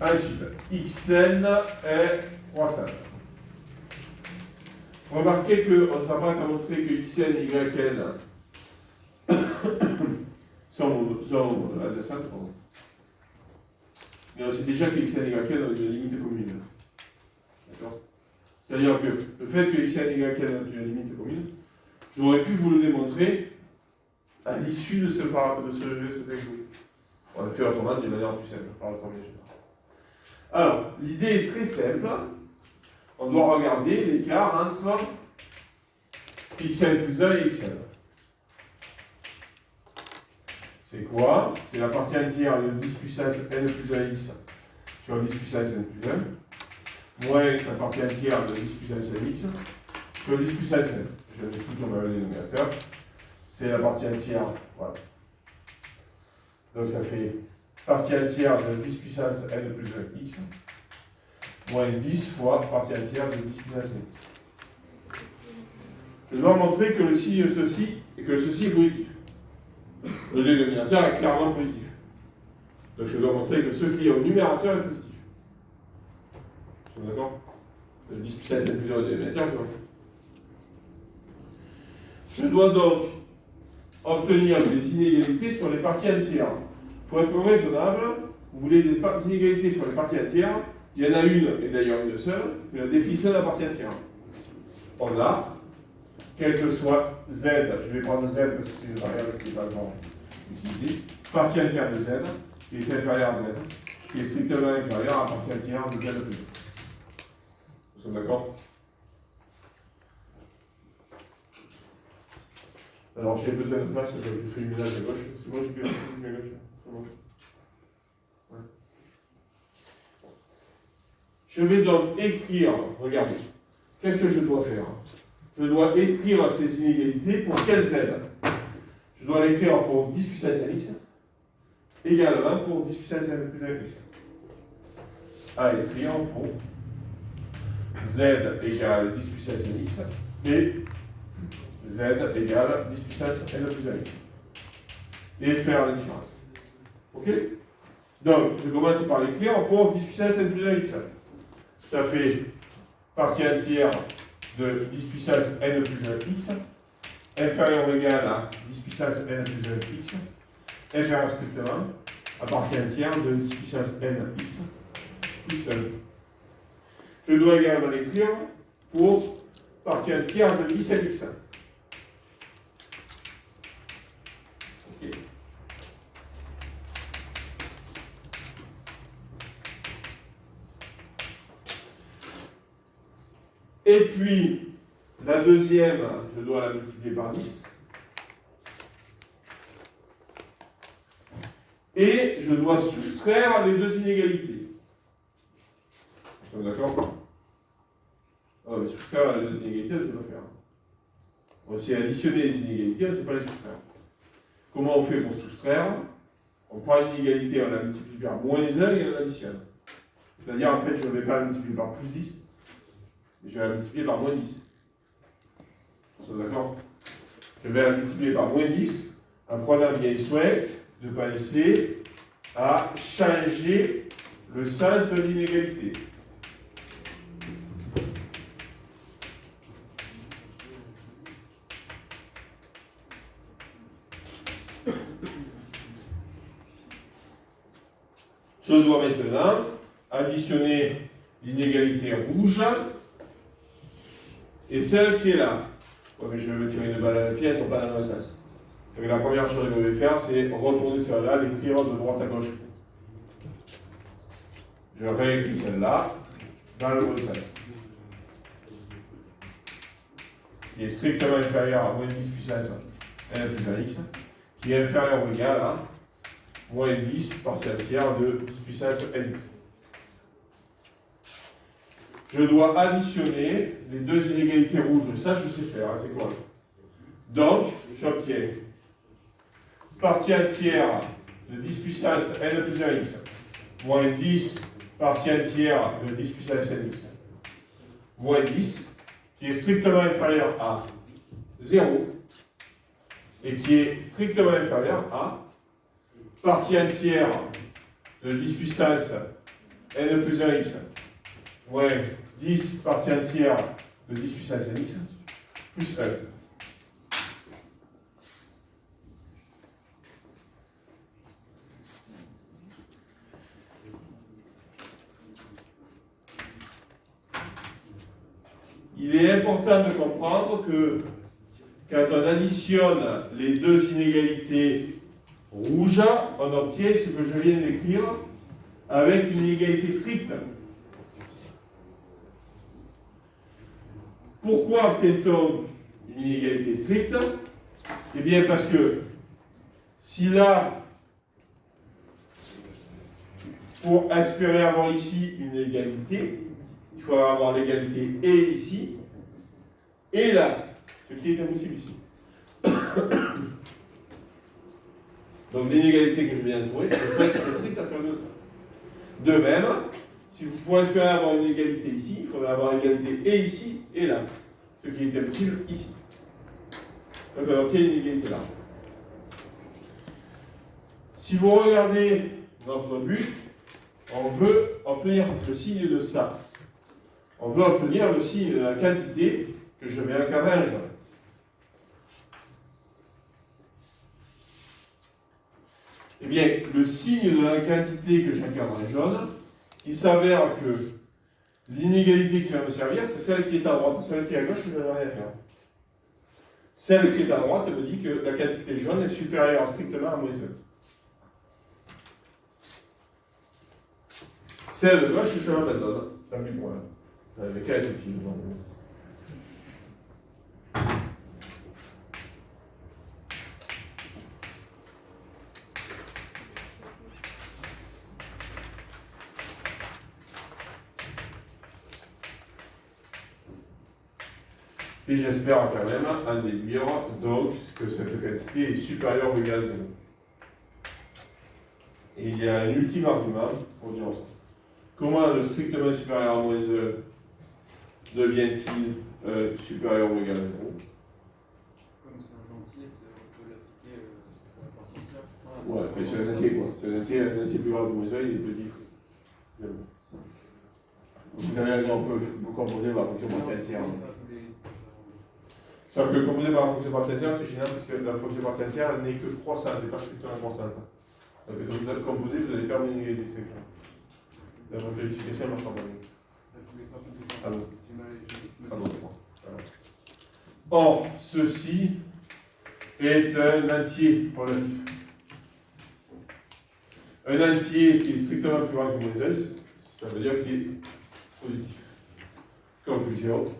S1: Ensuite, xn est croissant. Remarquez qu'on s'apprête à montrer que xn et yn sont adjacentes. Mais on sait déjà que xn et yn ont une limite commune. D'accord? C'est-à-dire que le fait que xn et yn ont une limite commune, j'aurais pu vous le démontrer à l'issue de cet exposé. On le fait autrement d'une manière plus simple, par le premier général. Alors, l'idée est très simple. On doit regarder l'écart entre xn plus 1 et xn. C'est quoi? C'est la partie entière de 10 puissance n plus 1x sur 10 puissance n plus 1, moins la partie entière de 10 puissance nx sur 10 puissance n. Je vais tout dans le dénominateur. C'est la partie entière, voilà. Donc ça fait partie entière de 10 puissance n plus 1x, moins 10 fois partie entière de 10 puissance nx. Je dois montrer que le signe ceci et que ceci est positif. Le dénominateur est clairement positif. Donc je dois montrer que ce qui est au numérateur est positif. Vous êtes d'accord? Le 10 puissance n plus 1 au dénominateur, je m'en fous. Je dois donc obtenir des inégalités sur les parties entières. Pour être raisonnable, vous voulez des inégalités sur les parties entières, il y en a une, et d'ailleurs une seule, c'est la définition de la partie entière. On a, quel que soit z, je vais prendre z parce que c'est une variable qui n'est pas vraiment utilisée, partie entière de z, qui est inférieure à z, qui est strictement inférieure à la partie entière de z plus 2. Nous sommes d'accord? Alors j'ai besoin de place, je fais une ménage à gauche. C'est bon, j'ai pu faire une à gauche. C'est bon. Ouais. Je vais donc écrire, regardez, qu'est-ce que je dois faire? Je dois écrire ces inégalités pour quelle z? Je dois l'écrire pour 10 puissance nx, également pour 10 puissance n plus 1x. À écrire pour z égale 10 puissance nx et z égale 10 puissance n plus 1x. Et faire la différence. Ok? Donc, je commence par l'écrire pour 10 puissance n plus 1x. Ça fait partie entière de 10 puissance n plus 1x, inférieur ou égal à 10 puissance n plus 1x, inférieur strictement à partie entière de 10 puissance nx plus 1. Je dois également l'écrire pour partie entière de 10nx. Ok. Et puis, la deuxième, je dois la multiplier par 10. Et je dois soustraire les deux inégalités. Nous sommes d'accord? Oh, mais soustraire les deux inégalités, on ne sait pas faire. On sait additionner les inégalités, on ne sait pas les soustraire. Comment on fait pour soustraire? On prend une inégalité, on la multiplie par moins 1 et on l'additionne. C'est-à-dire, en fait, je ne vais pas la multiplier par plus 10, mais je vais la multiplier par moins 10. Nous sommes d'accord? Je vais la multiplier par moins 10 en prenant bien soin de penser à changer le sens de l'inégalité. Je dois maintenant additionner l'inégalité rouge et celle qui est là. Ouais, mais je vais me tirer une balle à la pièce, on va dans le sens. Donc la première chose que je vais faire, c'est retourner celle-là, l'écrire de droite à gauche. Je réécris celle-là dans le bon sens. Qui est strictement inférieur à moins 10 puissance n plus 1x, qui est inférieur ou égal à moins 10 partie entière de 10 puissance nx. Je dois additionner les deux inégalités rouges. Ça, je sais faire, hein, c'est correct. Donc, j'obtiens partie entière de 10 puissance n plus 1x moins 10 partie entière de 10 puissance nx moins 10 qui est strictement inférieur à 0 et qui est strictement inférieur à partie entière de 10 puissance n plus 1x moins 10 partie entière de 10 puissance nx plus 1. Il est important de comprendre que quand on additionne les deux inégalités rouges, on obtient ce que je viens d'écrire avec une inégalité stricte. Pourquoi obtient-on une inégalité stricte? Eh bien parce que si là, pour espérer avoir ici une égalité, il faudra avoir l'égalité et ici, et là, ce qui est impossible ici. Donc l'inégalité que je viens de trouver peut être stricte à cause de ça. De même, si vous pouvez espérer avoir une égalité ici, il faudra avoir l'égalité et ici et là, ce qui est impossible ici. Donc on obtient une égalité large. Si vous regardez notre but, on veut obtenir le signe de ça. On veut obtenir le signe de la quantité que je vais encadrer en jaune. Eh bien, le signe de la quantité que j'encadre en jaune, il s'avère que l'inégalité qui va me servir, c'est celle qui est à droite, celle qui est à gauche, je n'ai rien à faire. Celle qui est à droite me dit que la quantité jaune est supérieure strictement à moins 1. Celle de gauche, je l'abandonne. Tant pis pour moi. Avec elle, effectivement. Et j'espère quand même en déduire donc que cette quantité est supérieure ou égale à 0. Et il y a un ultime argument pour dire ça. Comment le strictement supérieur à moins 1 devient-il supérieur ou égal à 0?
S4: Comme c'est un entier, on peut l'appliquer sur la partie entière.
S1: Ouais, enfin, c'est un entier quoi. C'est un entier plus grave que moins 1, il est petit. Vous avez raison, on peut vous composer par la fonction partie entière. Sauf que composer par la fonction partie entière, c'est gênant parce que la fonction partie entière, elle n'est que croissante, elle n'est pas strictement croissante. Donc quand vous êtes composé, vous allez perdre une égalité, c'est clair. La vérification ne marchera pas bien. Ah bon. Ah bon, d'accord. Voilà. Or, ceci est un entier relatif. Un entier qui est strictement plus grand que moins 1, ça veut dire qu'il est positif. Conclusion.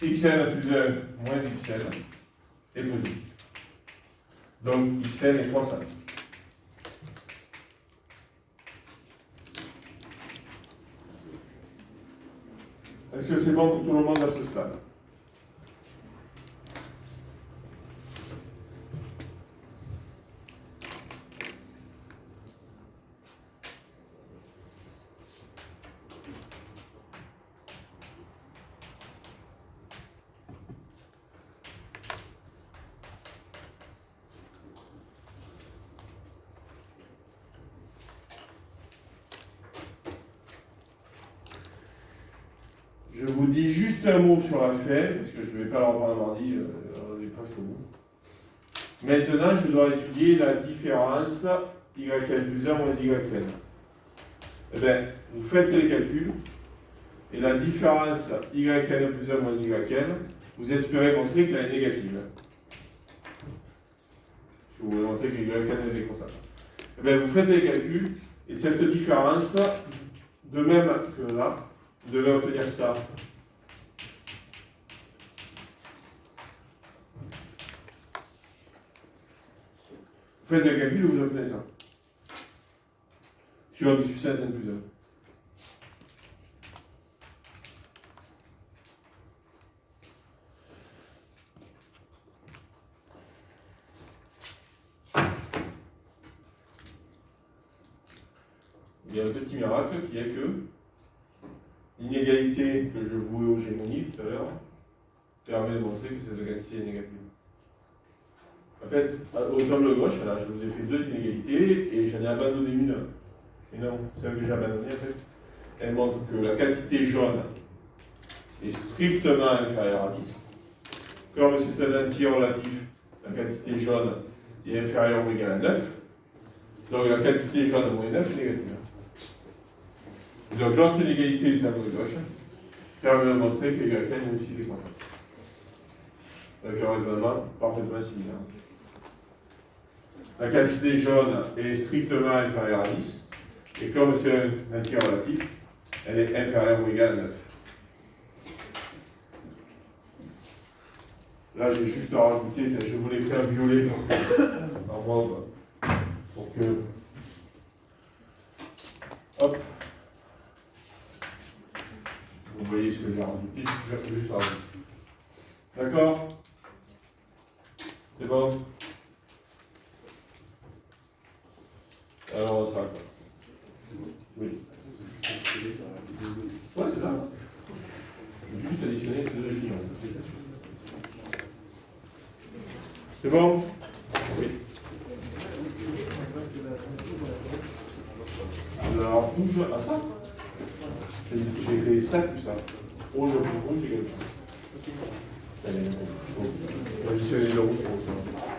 S1: Xn plus 1 moins Xn est positif. Donc Xn est croissant. Est-ce que c'est bon pour tout le monde à ce stade? Je vous dis juste un mot sur la fin, parce que je ne vais pas le reprendre mardi, on est presque au bout. Maintenant, je dois étudier la différence yn plus 1 moins yn. Eh bien, vous faites les calculs, et la différence yn plus 1 moins yn, vous espérez montrer qu'elle est négative. Si vous voulez montrer que yn est décroissable. Eh bien, vous faites les calculs, et cette différence, de même que là, vous devez obtenir ça. Vous faites le calcul et vous obtenez ça. Sur 10 puissance n plus 1. Il y a un petit miracle qui est que l'inégalité que je vouais aux gémonies tout à l'heure permet de montrer que cette quantité est négative. En fait, au tableau gauche, là, je vous ai fait deux inégalités et j'en ai abandonné une. Et non, celle que j'ai abandonnée, en fait, elle montre que la quantité jaune est strictement inférieure à 10. Comme c'est un entier relatif, la quantité jaune est inférieure ou égale à 9. Donc la quantité jaune moins 9 est négative. Donc l'autre inégalité du tableau de gauche permet de montrer que y est aussi décroissant. Avec un raisonnement parfaitement similaire. La quantité jaune est strictement inférieure à 10, et comme c'est un entier relatif, elle est inférieure ou égale à 9. Là, j'ai juste à rajouter, je voulais faire violet en mauve pour que. Hop! Vous voyez ce que j'ai rajouté, je vais juste rajouter. D'accord? C'est bon? Alors, on sera quoi? Oui. Ouais, c'est ça. Je vais juste additionner ces deux équilibres. C'est bon? Oui. Alors, rouge à ça? J'ai fait ça plus ça. Rouge plus rouge égale ça. Allez, rouge. On va additionner le rouge pour ça.